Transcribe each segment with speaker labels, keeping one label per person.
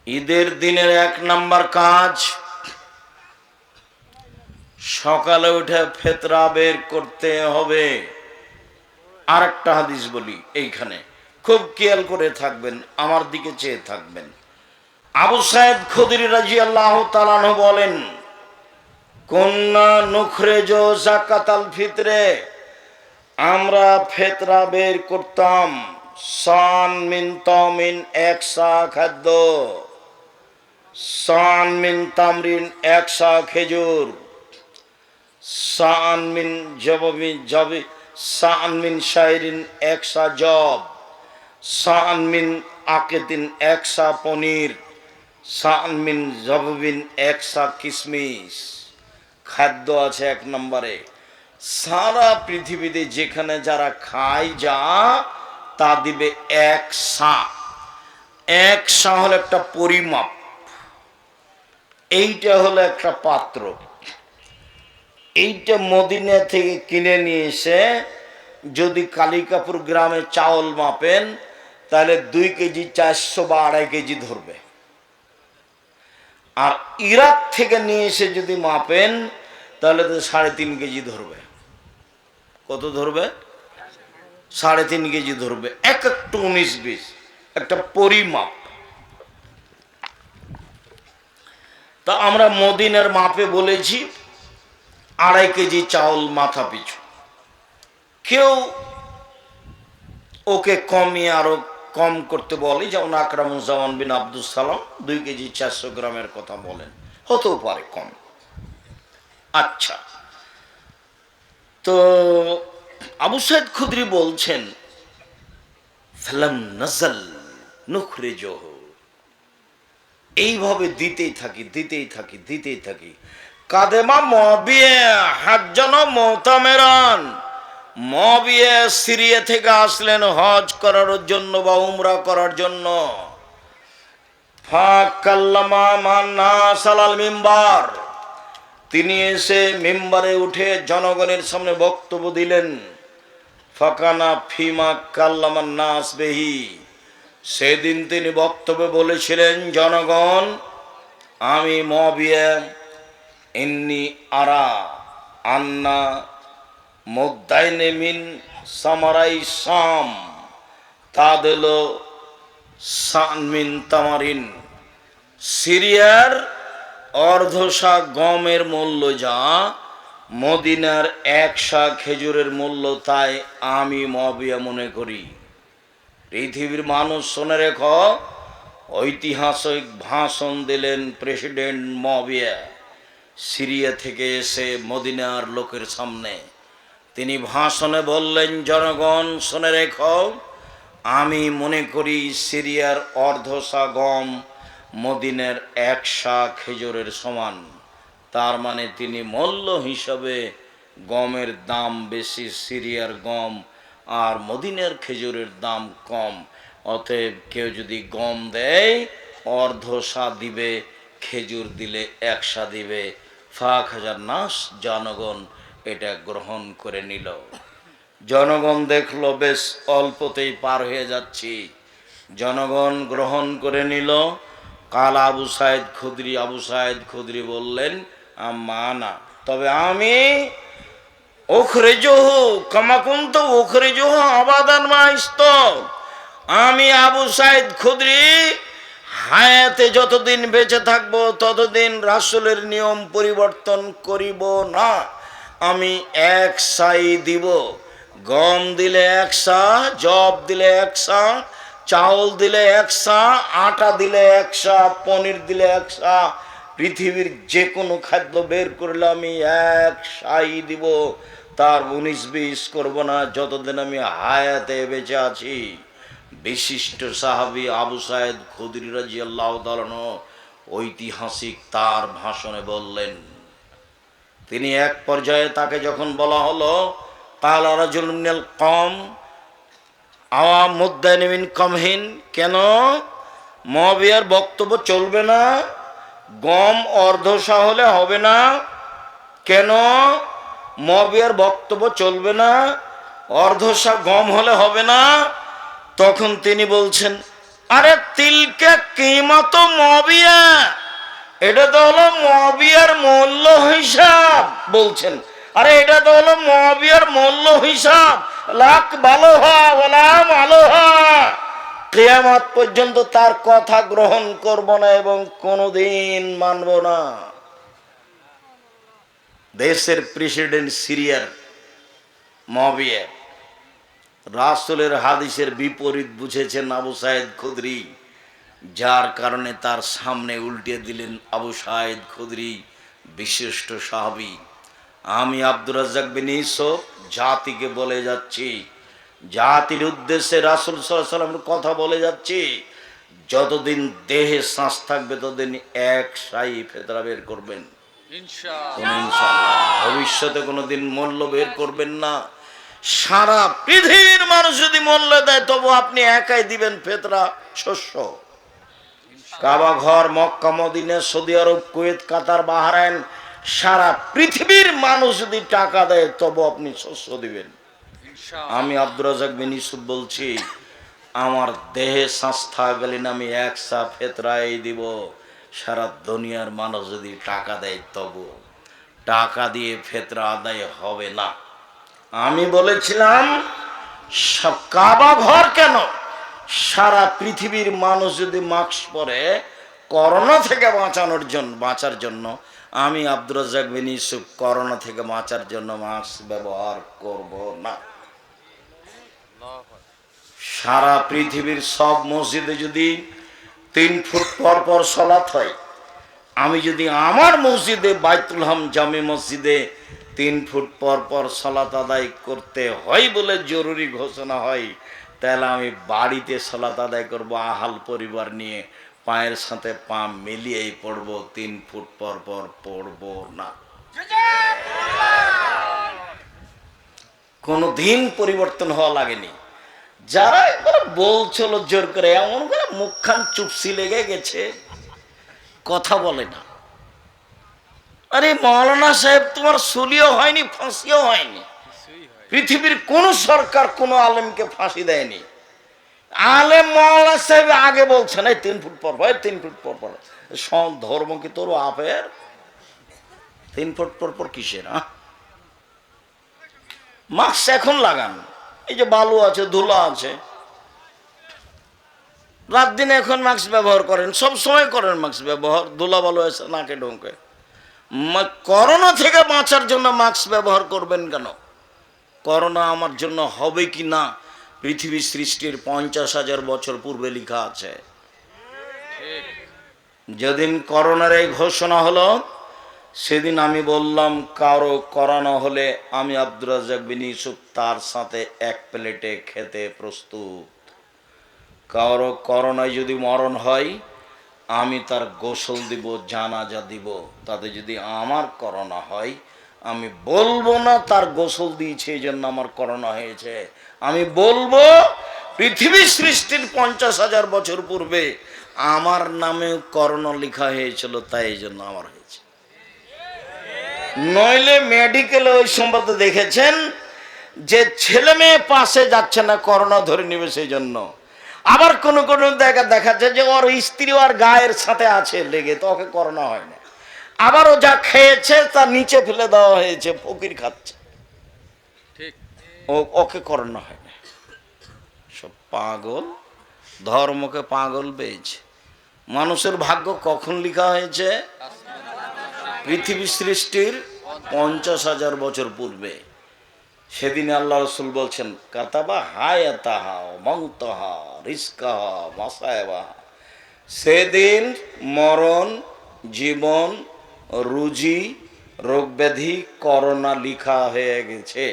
Speaker 1: ঈদের দিনের 1 নাম্বার কাজ সকালে উঠে ফিতরা বের করতে হবে। আরেকটা হাদিস বলি, এইখানে খুব খেয়াল করে থাকবেন, আমার দিকে চেয়ে থাকবেন। আবু সাঈদ খুদরি রাদিয়াল্লাহু তাআলা আনহু বলেন, কুন্না নুখরিজু যাকাতাল ফিতরে, আমরা ফিতরা বের করতাম সান মিন তামিন, একসা খাদ্য, সান মিন তামরিন, একসা খেজুর, সান মিন জববিন জবি, সান মিন শাইরিন, একসা জব, সান মিন আকিদিন, একসা পনির, সান মিন জববিন, একসা কিশমিশ। খাদ্য আছে 1 নম্বরে। সারা পৃথিবীতে যেখানে যারা খায় যা তা দিবে 1 সা। 1 সা হলো একটা পরিমাপ, এইটা হলো একটা পাত্র। এইটা মদিনা থেকে কিনে নিয়ে এসে যদি কালিকাপুর গ্রামে চাউল মাপেন তাহলে 2 কেজি 400 বা 2.5 কেজি ধরবে। আর ইরাক থেকে নিয়ে এসে যদি মাপেন তাহলে তো 3.5 কেজি ধরবে। কত ধরবে? 3.5 কেজি ধরবে। এক একটু 19-20 একটা পরিমাপ। তা আমরা মদিনার মাপে বলেছি 2.5 কেজি চাউল মাথা পিছু। কেউ ওকে কমিয়ে আরো কম করতে বলে, যেমন আকরামুজ্জামান বিন আব্দুল সালাম 2 কেজি 400 গ্রামের কথা বলেন, হতেও পারে কম। আচ্ছা, তো আবু সাঈদ খুদরি বলছেন, ফালাম নাজাল নুখরিজুহু, এইভাবে দিতেই থাকি। কাদেমা মুআবিয়া হাজ্জান মুতামিরান, মুআবিয়া সিরিয়া থেকে আসলেন হজ করার জন্য বা উমরা করার জন্য। ফাকাল্লামা মান নাস আলাল মিম্বার, তিনি এসে মিম্বারে উঠে জনগণের সামনে বক্তব্য দিলেন। ফাকানা ফিমা কাল্লামান নাস বিহি, সেদিন তিনি বক্তব্যে বলেছিলেন, জনগণ, আমি মুআবিয়া ইন্নি আরা আন্না মুদাইনে মিন সামারাই শাম তাদেলো সান মিন তামারিন, সিরিয়ার অর্ধশা গমের মূল্য যা মদিনার 1 সা খেজুরের মূল্য তাই আমি মুআবিয়া মনে করি। পৃথিবীর মানুষ শুনে রেখো, ঐতিহাসিক ভাষণ দিলেন প্রেসিডেন্ট মুআবিয়া সিরিয়া থেকে এসে মদিনার লোকের সামনে। তিনি ভাষণে বললেন, জনগণ শুনে রেখো, আমি মনে করি সিরিয়ার অর্ধশা গম মদিনার 1 সা খেজুরের সমান। তার মানে তিনি মূল্য হিসাবে গমের দাম বেশি, সিরিয়ার গম, আর মদিনার খেজুরের দাম কম। অতএব কেউ যদি গম দেয় অর্ধশা দিবে, খেজুর দিলে 1 সা দিবে। ফাখাজার নাস, জনগণ এটা গ্রহণ করে নিল। জনগণ দেখলো বেশ অল্পতেই পার হয়ে যাচ্ছি, জনগণ গ্রহণ করে নিল। কাল আবু সাঈদ খুদরি বললেন, আমানা, তবে আমি উখরিজুহু কামা কুনতু উখরিজুহু আবাদান মাইস্ত, আমি আবু সাঈদ খুদরি হায়াতে যতদিন বেঁচে থাকবো ততদিন রাসূলের নিয়ম পরিবর্তন করিব না। আমি 1 সাই দিব। গম দিলে 1 সা, জব দিলে 1 সা, চাউল দিলে 1 সা, আটা দিলে 1 সা, পনির দিলে 1 সা। পৃথিবীর যে কোনো খাদ্য বের করলে আমি 1 সাই দিব, তার 19-20 করব না যতদিন আমি হায়াতে বেঁচে আছি। বিশিষ্ট সাহাবী আবু সাঈদ খুদরি রাদিয়াল্লাহু তাআলা ঐতিহাসিক তার ভাষণে বললেন। তিনি এক পর্যায়ে তাকে যখন বলা হলো, কালা রাজুলুন মিনাল কওম আওয়া মুদাইন মিন কামহিন, কেন মুআবিয়ার বক্তব্য চলবে না? গম অর্ধশা হলে হবে না কেন? মুআবিয়ার বক্তব্য চলবে না? অর্ধশা গম হলে হবে না? তখন তিনি বলছেন, আরে তিলকে কিমত মবিয়া, এটা তো হলো মবিয়ার মূল্য হিসাব বলছেন। আরে এটা তো হলো মবিয়ার মূল্য হিসাব। লাখ ভালো হলাম ভালো কিয়ামত পর্যন্ত তার কথা গ্রহণ করব না এবং কোনোদিন মানব না। দেশের প্রেসিডেন্ট সিরিয়ার মবিয়া রাসূলের হাদিসের বিপরীত বুঝেছেন আবু সাইদ খুদরি, যার কারণে তার সামনে উল্টে দিলেন আবু সাইদ খুদরি, বিশিষ্ট সাহাবী। আমি আব্দুর রাজ্জাক বিন ইউসুফ জাতিকে বলে যাচ্ছি, জাতির উদ্দেশ্যে রাসূল সাল্লাল্লাহু আলাইহি ওয়াসাল্লামের কথা বলে যাচ্ছি, যতদিন দেহে শ্বাস থাকবে ততদিন এক সাই ফেতরা বের করবেন ইনশাআল্লাহ। ভবিষ্যতে কোনোদিন মূল্য বের করবেন না। সারা পৃথিবীর মানুষ যদি মূল্য দেয় তবু আপনি একাই দিবেন ফেতরা শস্য। কাবা ঘর, মক্কা, মদিনা, সৌদি আরব, কুয়েত, কাতার, বাহরাইন, সারা পৃথিবীর মানুষ যদি টাকা দেয় তবু আপনি শস্য দিবেন। আমি আব্দুর রাজ্জাক বিন ইউসুফ বলছি, আমার দেহে সংস্থা গেলেন আমি এক সা ফেতরাই দিব। সারা দুনিয়ার মানুষ যদি টাকা দেয় তবু টাকা দিয়ে ফেতরা আদায় হবে না। আমি বলেছিলাম কাবা ঘর কেন, সারা পৃথিবীর মানুষ যদি মাস্ক পরে করোনা থেকে বাঁচার জন্য আমি আব্দুর রাজ্জাক বিন ইউসুফ করোনা থেকে বাঁচার জন্য মাস্ক ব্যবহার করব না। সারা পৃথিবীর সব মসজিদে যদি 3 ফুট পর পর সালাত হয়, আমি যদি আমার মসজিদে বাইতুল হাম জামে মসজিদে 3 ফুট পর পর সালাত আদায় করতে হয় বলে জরুরি ঘোষণা হয়, তাহলে আমি বাড়িতে সালাত আদায় করব আহাল পরিবার নিয়ে, পায়ের সাথে পা মিলিয়েই পড়ব, 3 ফুট পর পর পড়ব না। কোনো দিন পরিবর্তন হওয়া লাগেনি। যারা এবার বলছিল জোর করে, এমন করে মুখখান চুপসি লেগে গেছে, কথা বলে না। আরে মাওলানা সাহেব, তোমার সুলিও হয়নি, ফাঁসিও হয়নি। পৃথিবীর কোন সরকার কোন আলেমকে ফাঁসি দেয়নি। আলেম মাওলানা সাহেব আগে বলছেন এই 3 ফুট পর পর, 3 ফুট পর পর। ধর্ম কি তোর আপের? 3 ফুট পর পর কিসের? মাস্ক এখন লাগান, এই যে বালু আছে, ধুলা আছে, রাত দিন এখন মাস্ক ব্যবহার করেন, সব সময় করেন মাস্ক ব্যবহার, ধুলা বালু আছে নাকে ঢোকে। করোনা থেকে বাঁচার জন্য মাস্ক ব্যবহার করবেন কেন? করোনা আমার জন্য হবে কি না পৃথিবী সৃষ্টির 50,000 বছর পূর্বে লেখা আছে। যেদিন করোনার এই ঘোষণা হলো সেদিন আমি বললাম, কারো করোনা হলে আমি আব্দুর রাজ্জাক বিন ইউসুফ তার সাথে এক প্লেটে খেতে প্রস্তুত। কারো করোনায় যদি মরণ হয় আমি তার গোসল দিব, জানাজা দিব। তাতে যদি আমার করোনা হয় আমি বলবো না তার গোসল দিয়েছে এই জন্য আমার করোনা হয়েছে, আমি বলবো পৃথিবী সৃষ্টির 50,000 বছর পূর্বে আমার নামে করোনা লেখা হয়েছিল, তাই এই জন্য আমার হয়েছে। নইলে মেডিকেলে ওই সম্পর্ক দেখেছেন যে ছেলে মেয়ে পাশে যাচ্ছে না, করোনা ধরে নেবে সেই জন্য। আবার কোন কোন জায়গা দেখাচ্ছে যে ওর স্ত্রী ওর গায়ের সাথে আছে লেগে, তো ওকে করোনা হয় না। আবার ও যা খেয়েছে তার নিচে ফেলে দেওয়া হয়েছে, ফকির খাচ্ছে, ওকে করোনা হয় না। সব পাগল, ধর্মকে পাগল পেয়েছে। মানুষের ভাগ্য কখন লেখা হয়েছে? পৃথিবী সৃষ্টির 50,000 বছর পূর্বে। সেদিন আল্লাহ রসুল বলছেন, কাতাবা হায়াতাহা মাউতাহা রিজকাহা মাসায়াবাহা। সেদিন মরণ, জীবন, রুজি, রোগ ব্যাধি, করোনা লেখা হয়ে গেছে।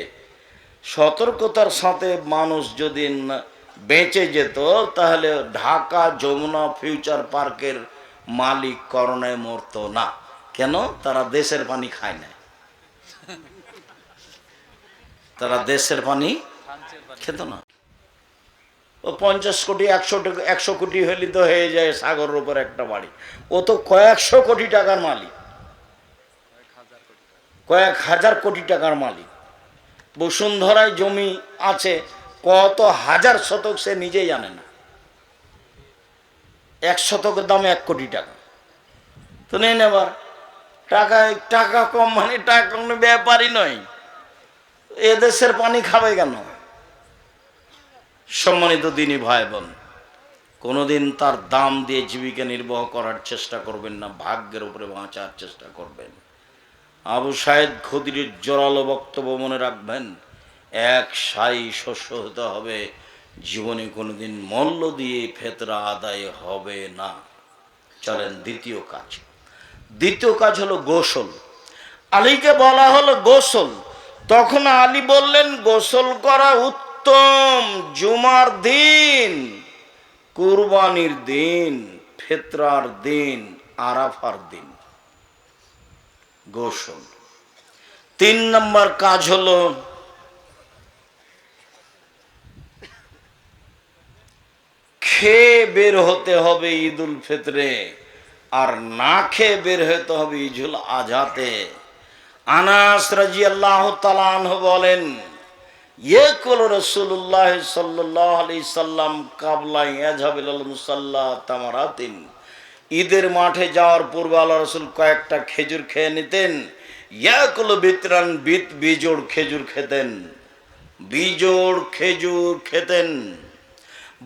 Speaker 1: সতর্কতার সাথে মানুষ যদি বেঁচে যেত তাহলে ঢাকা যমুনা ফিউচার পার্কের মালিক করোনায় মরতো না। কেন? তারা দেশের পানি খায় না, তারা দেশের পানি খেত না। ও 50 কোটি 100 কোটি হলে তো হয়ে যায় সাগরের উপর একটা বাড়ি। ও তো কয়েকশো কোটি টাকার মালিক, কয়েক হাজার কোটি টাকার মালিক। বসুন্ধরায় জমি আছে কত হাজার শতক সে নিজেই জানে না। 1 শতকের দাম 1 কোটি টাকা। তো নেন এবার টাকা কম মানে টাকা কোনো ব্যাপারই নয়, এদেশের পানি খাবে কেন? সম্মানিত দিনী ভাই বোন, কোনোদিন তার দাম দিয়ে জীবিকা নির্বাহ করার চেষ্টা করবেন না, ভাগ্যের উপরে বাঁচার চেষ্টা করবেন। আবু সাইদ খুদরির জোরালো বক্তব্য মনে রাখবেন, এক সাই শস্য হতে হবে, জীবনে কোনোদিন মূল্য দিয়ে ফেতরা আদায় হবে না। চলেন দ্বিতীয় কাজ হলো গোসল। আলীকে বলা হলো গোসল, তখন আলী বললেন গোসল করা উত্তম জুমার দিন, কুরবানির দিন, ফিতরার দিন, আরাফার দিন। গোসল। 3 নম্বর কাজ হলো খেয়ে বের হতে হবে ঈদুল ফিতরে, আর না খেয়ে বের হতে হবে ঈদুল আজহাতে। আনাস রাদিয়াল্লাহু তাআলা আনহু বলেন, ইয়াকুল রাসূলুল্লাহ সাল্লাল্লাহু আলাইহি সাল্লাম কাবলা ইয়াযহাবিল মুসাল্লা তামারাতিন, ঈদের মাঠে যাওয়ার পূর্বে আল্লাহ রাসূল কয়েকটা খেজুর খেয়ে নিতেন। ইয়াকুল বিতরান বিজোড় খেজুর খেতেন, বিজোড় খেজুর খেতেন।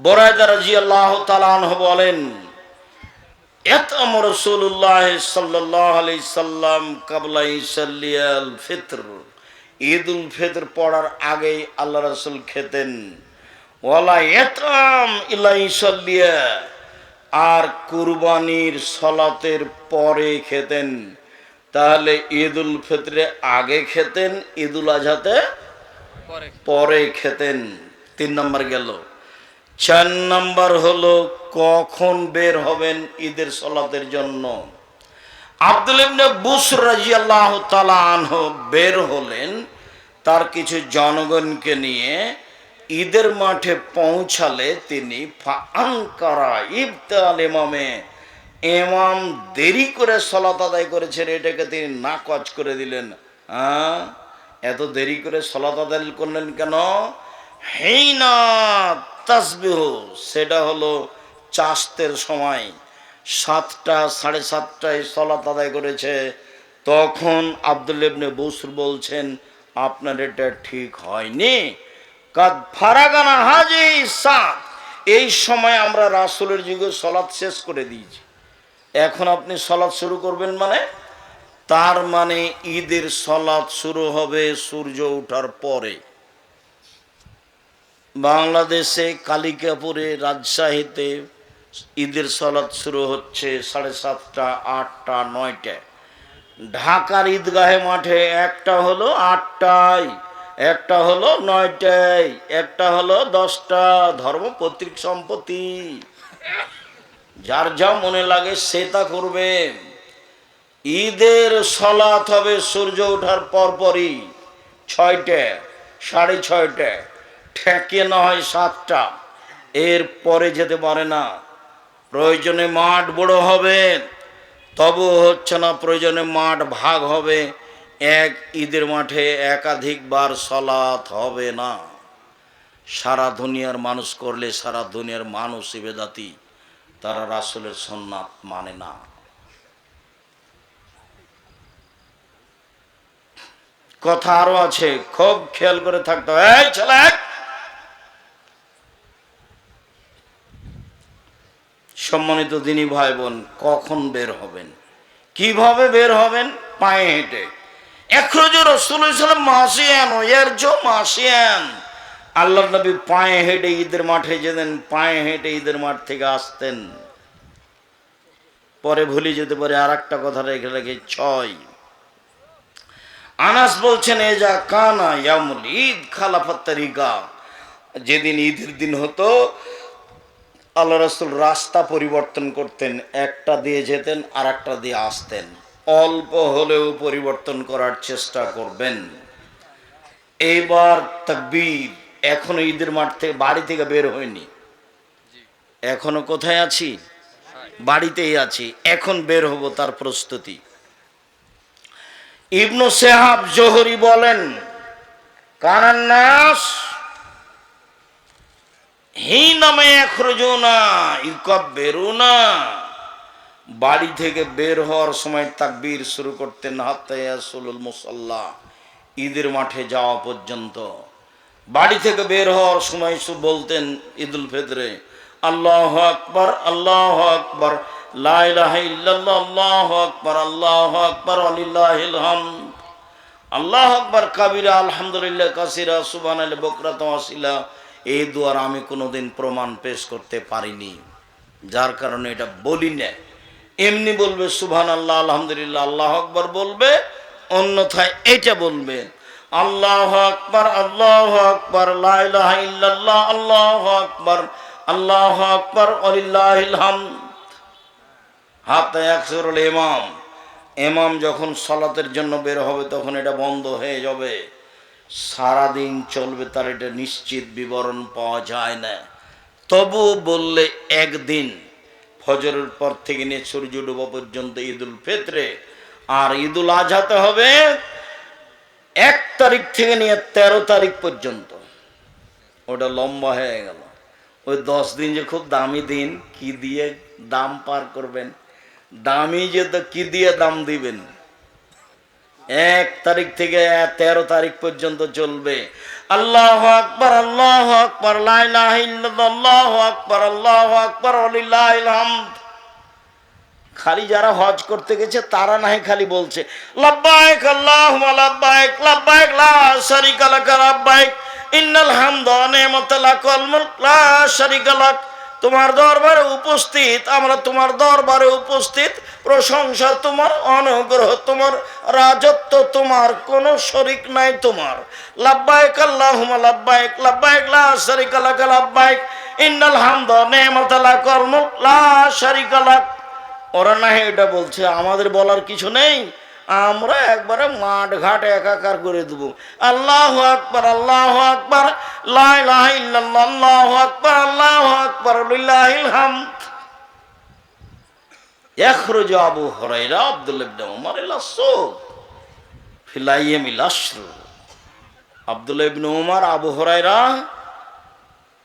Speaker 1: বুরায়দা রাদিয়াল্লাহু তাআলা আনহু বলেন, ইয়াতাম রাসূলুল্লাহ সাল্লাল্লাহু আলাইহি সাল্লাম কাবলা ইসাল্লিয়াল ফিতর, ঈদুল ফিতর পড়ার আগেই আল্লাহ রাসূল খেতেন। ওয়ালা ইয়াতাম ইলা ইসাল্লিয়া, আর কুরবানির সালাতের পরে খেতেন। তাহলে ঈদুল ফিতরে আগে খেতেন, ঈদুল আজহাতে পরে খেতেন। 3 নম্বর গেল। 4 নম্বর হলো কখন বের হবেন ঈদের সালাতের জন্য। আব্দুল্লাহ ইবনে বুসর রাদিয়াল্লাহু তাআলা আনহু বের হলেন তার কিছু জনগণকে নিয়ে। ঈদের মাঠে পৌঁছালে তিনি ফাআনকারা ইবতাল ইমামে, ইমাম দেরি করে সালাত আদায় করেছেন এটাকে তিনি নাকচ করে দিলেন। এত দেরি করে সালাত আদায় করলেন কেন? হিনা তাসবিহ, সেটা হলো চাস্তের সময়, 7টা 7:30টায় সালাত আদায় করেছে। তখন আব্দুল্লাহ ইবনে বুসর বলছেন, আপনার এটা ঠিক হয়নি। কাদ ফারাগানা হাজি সাত, এই সময় আমরা রাসূলের যুগে সালাত শেষ করে দিয়েছি, এখন আপনি সালাত শুরু করবেন মানে? তার মানে ঈদের সালাত শুরু হবে সূর্য ওঠার পরে। বাংলাদেশে কালিকাপুরে, রাজশাহীতে ঈদের সালাত শুরু হচ্ছে 7:30টা, 8টা, 9টায়। ঢাকার ঈদগাহে মাঠে একটা হলো 8টায়, একটা হলো 9টায়, একটা হলো 10টা। ধর্ম পৈতৃক সম্পত্তি, যার যা মনে লাগে সে তা করবে। ঈদের সালাত হবে সূর্য ওঠার পরপরই, 6টায়, 6:30টায়, ঠেকে না হয় 7টা, এর পরে যেতে পারে না। প্রয়োজনে মাঠ বড় হবে, তবু হচ্ছে না। প্রয়োজনে মাঠ ভাগ হবে, এক ঈদের মাঠে একাধিকবার সালাত হবে না। সারা দুনিয়ার মানুষ করলে সারা দুনিয়ার মানুষ ইবাদতি, তারা রাসূলের সুন্নাত মানে না। কথা আরো আছে, খুব খেয়াল করে থাকতে হবে। এই ছেলে, সম্মানিত দিনী ভাই বোন, কখন বের হবেন, কিভাবে বের হবেন? পায়ে হেঁটে। এখরজ রাসূলুল্লাহ সাল্লাল্লাহু আলাইহি ওয়াসাল্লাম মাসিয়ান ইয়ারজু মাসিয়ান, আল্লাহর নবী পায়ে হেঁটে ঈদের মাঠে যেতেন, পায়ে হেঁটে ঈদের মাঠ থেকে আসতেন। পরে ভুলে যেতে পারে, আর একটা কথা রেখে রেখে 6। আনাস বলছেন, এজা কানা ইয়ামুল ঈদ খালাফাত তারিকা, যেদিন ঈদের দিন হতো আল্লাহ রাসূল রাস্তা পরিবর্তন করতেন, একটা দিয়ে যেতেন আর একটা দিয়ে আসতেন। অল্প হলেও পরিবর্তন করার চেষ্টা করবেন। এইবার তাকবীর, এখনো ঈদের মাঠ থেকে, বাড়ি থেকে বের হয়নি, এখনো কোথায় আছি? বাড়িতেই আছি, এখন বের হব, তার প্রস্তুতি। ইবনু শিহাব জোহরি বলেন, কানান নাস হিনামে ইয়াখরুজুনা ইউকাব্বিরুনা, বাড়ি থেকে বের হওয়ার সময় তাকবীর শুরু করতেন হাত্তা ইয়াসুলুল মুসাল্লা, ঈদের মাঠে যাওয়া পর্যন্ত। বাড়ি থেকে বের হওয়ার সময় বলতেন ঈদুল ফিতরে আল্লাহু আকবার আল্লাহু আকবার লা ইলাহা ইল্লাল্লাহ আল্লাহু আকবার আল্লাহু আকবার ওয়ালিল্লাহিল হামদ, আল্লাহু আকবার কাবীরা আলহামদুলিল্লাহ কাসীরা সুবহানাল্লাহ বুকরাতাও আসিলা। এই দুয়ার আমি কোনোদিন প্রমাণ পেশ করতে পারিনি, যার কারণে এটা বলি না। এমনি বলবে সুবহানাল্লাহ আলহামদুলিল্লাহ আল্লাহু আকবার বলবে, অন্যথায় এটা বলবে আল্লাহু আকবার লা ইলাহা ইল্লাল্লাহ আল্লাহু আকবার ওয়ালিল্লাহিল হামদ। হাত্তা ইয়াকসুরুল ইমাম, ইমাম যখন সালাতের জন্য বের হবে তখন এটা বন্ধ হয়ে যাবে। সারাদিন চলবে, তার এটা নিশ্চিত বিবরণ পাওয়া যায় না। তবু বললে একদিন ফজরের পর থেকে নিয়ে সূর্য ডোবা পর্যন্ত ঈদুল ফিতরে, আর ঈদুল আজহাতে হবে 1 তারিখ থেকে নিয়ে 13 তারিখ পর্যন্ত। ওটা লম্বা হয়ে গেল। ওই 10 দিন যে খুব দামি দিন, কি দিয়ে দাম পার করবেন? দামি যে তো কি দিয়ে দাম দিবেন? 1 তারিখ থেকে 13 তারিখ পর্যন্ত চলবে আল্লাহু আকবার লা ইলাহা ইল্লাল্লাহ আল্লাহু আকবার ওয়ালিল্লাহিল হামদ। খালি যারা হজ করতে গেছে তারা নাহি খালি বলছে লাব্বাইক আল্লাহুম্মা লাব্বাইক লাব্বাইক লা শারীকা লাক লাব্বাইক ইন্নাল হামদা ওয়া নি'মাতা লাকাল মুলক লা শারীকা লাক। তোমার দরবারে উপস্থিত, আমরা তোমার দরবারে উপস্থিত, প্রশংসা তোমার, অনুগ্রহ তোমার, রাজত্ব তোমার, কোনো শরীক নাই তোমার। লাব্বাইক আল্লাহুম্মা লাব্বাইক লাব্বাইক লা শারীকা লাক লাব্বাইক ইন্নাল হামদা ওয়া নি'মাতা লাকাল মুলক লা শারীকা লাক। ওরা না এটা বলছে, আমাদের বলার কিছু নেই, আমরা একবারে মাঠ ঘাট একাকার করে দেবো। আল্লাহু আকবার লা ইলাহা ইল্লাল্লাহ আল্লাহু আকবার লিল্লাহিল হামদ। ইয়াখরুজু আবু হুরায়রা আব্দুল্লাহ ইবনে উমর ইলা সুক ফিল আইয়ামিল আশর। আব্দুল্লাহ ইবনে উমর আবু হুরায়রা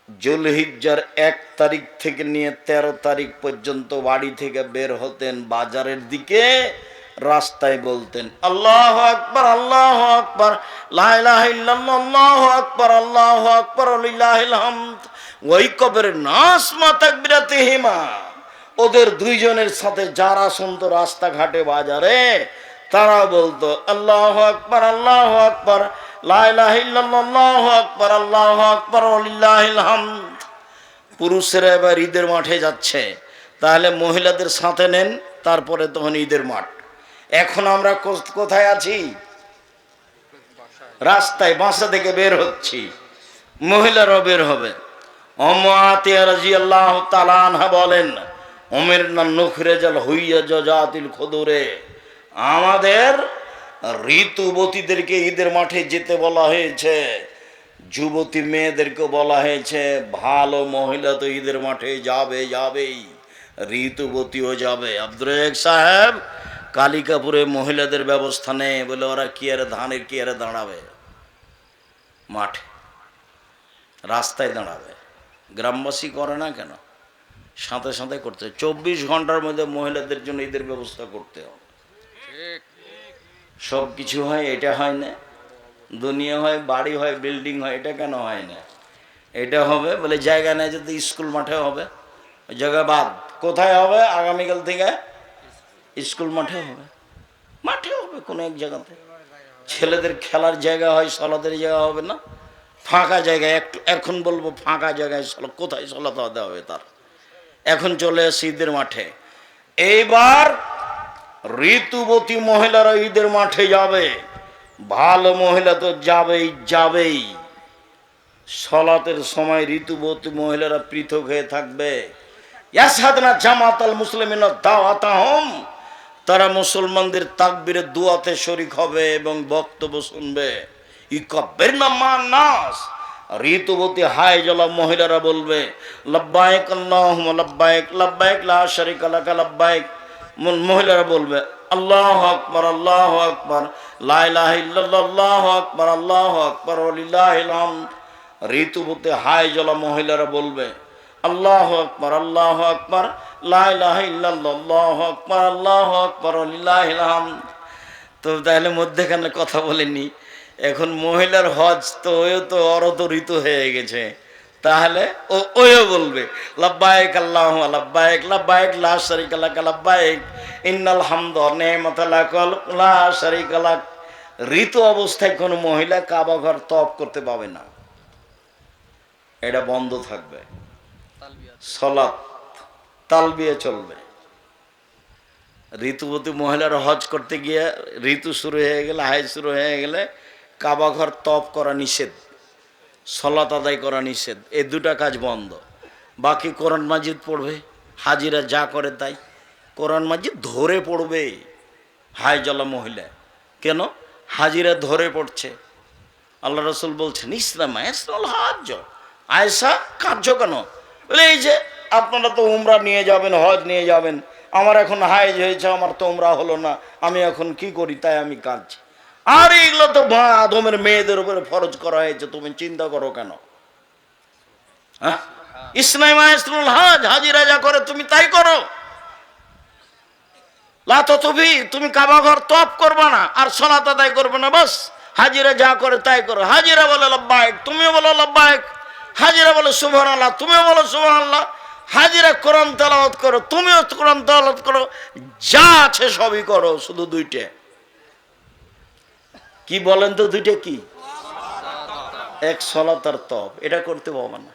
Speaker 1: যুলহিজ্জার 1 তারিখ থেকে নিয়ে 13 তারিখ পর্যন্ত বাড়ি থেকে বের হতেন, বাজারের দিকে রাস্তায় বলতেন আল্লাহু আকবার লা ইলাহা ইল্লাল্লাহ আল্লাহু আকবার লিল্লাহিল হামদ। ওই কবরের নাস মা তাকবিরাতিহিমা, ওদের দুইজনের সাথে যারা শুনতো রাস্তাঘাটে বাজারে, তারা বলতো আল্লাহু আকবার লা ইলাহা ইল্লাল্লাহ আল্লাহু আকবার লিল্লাহিল হামদ। পুরুষেরা এবার ঈদের মাঠে যাচ্ছে, তাহলে মহিলাদের সাথে নেন, তারপরে তখন ঈদের মাঠ। এখন আমরা কোথায় আছি? রাস্তায়, বাসা থেকে বের হচ্ছি, মহিলারাও বের হবে। উম্মু আতিয়া রাদিয়াল্লাহু তাআলা আনহা বলেন উমিরনা নুখরিজাল হুইয়া জাজাতিল খুদুরে, আমাদের ঋতুবতীদেরকে ঈদের মাঠে যেতে বলা হয়েছে, যুবতী মেয়েদেরকে বলা হয়েছে। ভালো মহিলা তো ঈদের মাঠে যাবেই, ঋতুবতীও যাবে। আব্দুর রাজ্জাক সাহেব কালিকাপুরে মহিলাদের ব্যবস্থা নেই বলে ওরা কি আরে ধানের কি আরে দাঁড়াবে মাঠে, রাস্তায় দাঁড়াবে। গ্রামবাসী করে না কেন? সাথে সাথে করতে 24 ঘন্টার মধ্যে মহিলাদের জন্য ঈদের ব্যবস্থা করতে হবে। সব কিছু হয়, এটা হয় না। দুনিয়া হয়, বাড়ি হয়, বিল্ডিং হয়, এটা কেন হয় না? এটা হবে বলে জায়গা নেই, যদি স্কুল মাঠে হবে, ওই জায়গা বাদ। কোথায় হবে? আগামীকাল থেকে স্কুল মাঠে হবে, কোনো এক জায়গাতে। ছেলেদের খেলার জায়গা হয়, সলাতের জায়গা হবে না, ফাঁকা জায়গায়। এখন বলবো ফাঁকা জায়গায় কোথায় সলাত দেওয়া হবে তার? এখন চলে আসে ঈদের মাঠে। এইবার ঋতুবতী মহিলারা ঈদের মাঠে যাবে, ভালো মহিলা তো যাবেই। সলাতের সময় ঋতুবতী মহিলারা পৃথক হয়ে থাকবে। ইয়াশহাদনা জামাতাল মুসলিমিনা দাওয়াতাহুম, তারা মুসলমানদের তাকবীরের দুয়াতে শরীক হবে এবং বক্তব্য শুনবে। ইকাব্বিরনা মান নাস, ঋতুবতী হায় জ্বালা মহিলারা বলবে লাব্বাইক আল্লাহুম্মা লাব্বাইক লাব্বাইক লা শারীকা লাক লাব্বাইক। মহিলারা বলবে আল্লাহু আকবার লা ইলাহা ইল্লাল্লাহ আল্লাহু আকবার ওয়া লিল্লাহিল হামদ ঋতুবতী হাই জলা মহিলারা বলবে আল্লাহু আকবার, আল্লাহু আকবার, লা ইলাহা ইল্লাল্লাহ, আল্লাহু আকবার, আল্লাহু আকবার, লিল্লাহিল হামদ। তো তাহলে মধ্যেখানে কথা বলেনি, এখন মহিলার হজ তো ওও তো অরত ঋতু হয়ে গেছে, তাহলে ওও বলবে লাব্বাইক আল্লাহুম্মা লাব্বাইক, লাব্বাইক লা শারীকা লাক, লাব্বাইক ইন্নাল হামদা ওয়া নি'মাতা লাক লা শারীকা লাক। ঋতু অবস্থায় কোনো মহিলা কাবা ঘর তওয়াফ করতে পাবে না, এটা বন্ধ থাকবে। সালাত তালবিয়া চলবে। ঋতুবতী মহিলারা হজ করতে গিয়ে ঋতু শুরু হয়ে গেলে, হাইজ শুরু হয়ে গেলে কাবা ঘর তওয়াফ করা নিষেধ, সালাত আদায় করা নিষেধ, এই দুটা কাজ বন্ধ। বাকি কোরআন মাজিদ পড়বে, হাজিরা যা করে তাই কোরআন মাজিদ ধরে পড়বে। হাই জলা মহিলা কেন হাজিরা ধরে পড়ছে? আল্লাহ রসুল বলছেন ইসলাম হাজ। আয়েশা কার্য কেন? বলে এই যে আপনারা তো উমরা নিয়ে যাবেন, হজ নিয়ে যাবেন, আমার এখন হাইজ হয়েছে, আমার তো উমরা হলো না, আমি এখন কি করি? তাই আমি কাঁদছি। আর এগুলো তো আদমের মেয়েদের উপরে ফরজ করা হয়েছে, তুমি চিন্তা করো কেন? হ্যাঁ, ইসলাম হাজ, হাজিরা যা করে তুমি তাই করো। তুমি কাবা ঘর তওয়াফ করবে না আর সালাত আদায় করবে না, বাস হাজিরা যা করে তাই করো। হাজিরা বলে লাব্বাইক, তুমিও বলো লাব্বাইক। হাজিরা বলে সুবহানাল্লাহ, তুমিও বলো সুবহানাল্লাহ। হাজিরা কোরআন তেলাওয়াত করো, তুমিও কোরআন তেলাওয়াত করো, যা আছে সবই করো, শুধু দুইটা কি বলেন তো? দুইটা কি? এক সালাত আর তওয়াফ, এটা করতে পারবে না।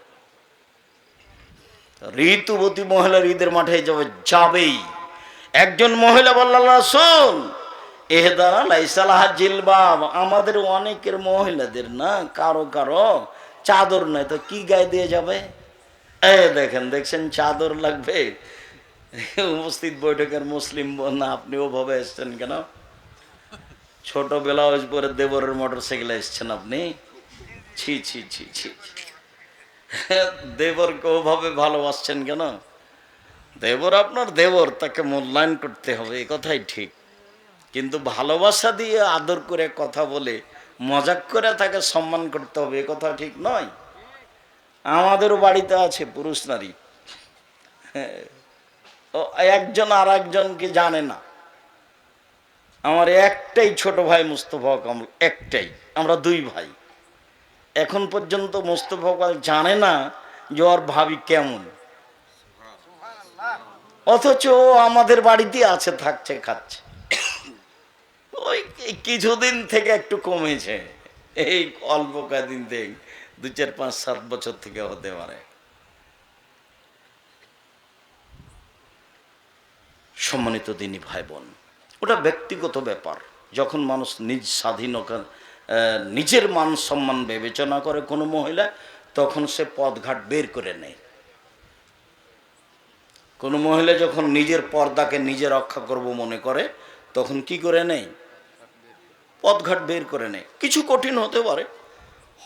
Speaker 1: ঋতুবতী মহিলার ঈদের মাঠে যাবেই। একজন মহিলা বলল রাসূল এহদারা লাইসা লাহা জিলবাব, আমাদের অনেকের মহিলাদের না কারো কারো চাদর নাই, তো কি গায়ে দিয়ে যাবে? দেখছেন চাদর লাগবে। উপস্থিত বৈঠকের মুসলিম বোন, আপনি ওভাবে এসছেন কেন? ছোট ব্লাউজ পরে দেবরের মোটর সাইকেলে এসছেন আপনি? ছি ছি ছি ছি, দেবরকে ওভাবে ভালোবাসছেন কেন? দেবর আপনার দেবর, তাকে মূল্যায়ন করতে হবে, এই কথাই ঠিক। কিন্তু ভালোবাসা দিয়ে আদর করে কথা বলে মজাক করে তাকে সম্মান করতে হবে, এ কথা ঠিক নয়। আমাদেরও বাড়িতে আছে পুরুষ নারী, ও একজন আর একজনকে জানে না। আমার একটাই ছোট ভাই মুস্তফা কামাল, একটাই, আমরা দুই ভাই। এখন পর্যন্ত মুস্তফা কামাল জানে না যে ওর ভাবি কেমন, অথচ আমাদের বাড়িতে আছে, থাকছে, খাচ্ছে। ওই কিছুদিন থেকে একটু কমেছে, এই অল্প কদিন থেকে, 2, 4, 5, 7 বছর থেকে হতে পারে। সম্মানিত দিনী ভাই বোন, ওটা ব্যক্তিগত ব্যাপার। যখন মানুষ নিজ স্বাধীনতা, নিজের মান সম্মান বিবেচনা করে কোনো মহিলা, তখন সে পথঘাট বের করে নেয়। কোনো মহিলা যখন নিজের পর্দাকে নিজে রক্ষা করব মনে করে, তখন কি করে নেয়? পথঘাট বের করে নেয়। কিছু কঠিন হতে পারে,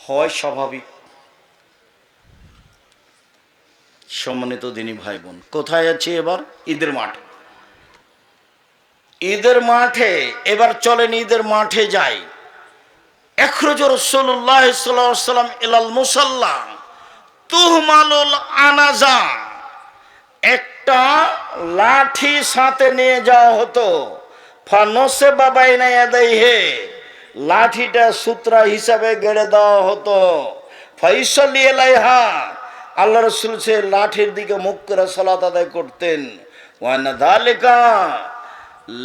Speaker 1: হয় স্বাভাবিক। সম্মানিত দিনী ভাই বোন, কোথায় আছে এবার? ঈদের মাঠে। ঈদের মাঠে এবার চলেন, ঈদের মাঠে যাই। ইখরাজ রাসূলুল্লাহ সাল্লাল্লাহু আলাইহি ওয়াসাল্লাম ইলাল মুসাল্লা তুহমালুল আনাজা, একটা লাঠি সাথে নিয়ে যাওয়া হতো। ফানসে বাবাইনা ইয়াদাইহি, লাঠিটা সূত্রা হিসাবে গেড়ে দেওয়া হতো। ফাইসাল্লি আলাইহা, আল্লাহ রাসূল সে লাঠির দিকে মুখ করে সালাত আদায় করতেন। ওয়ানা যালিকা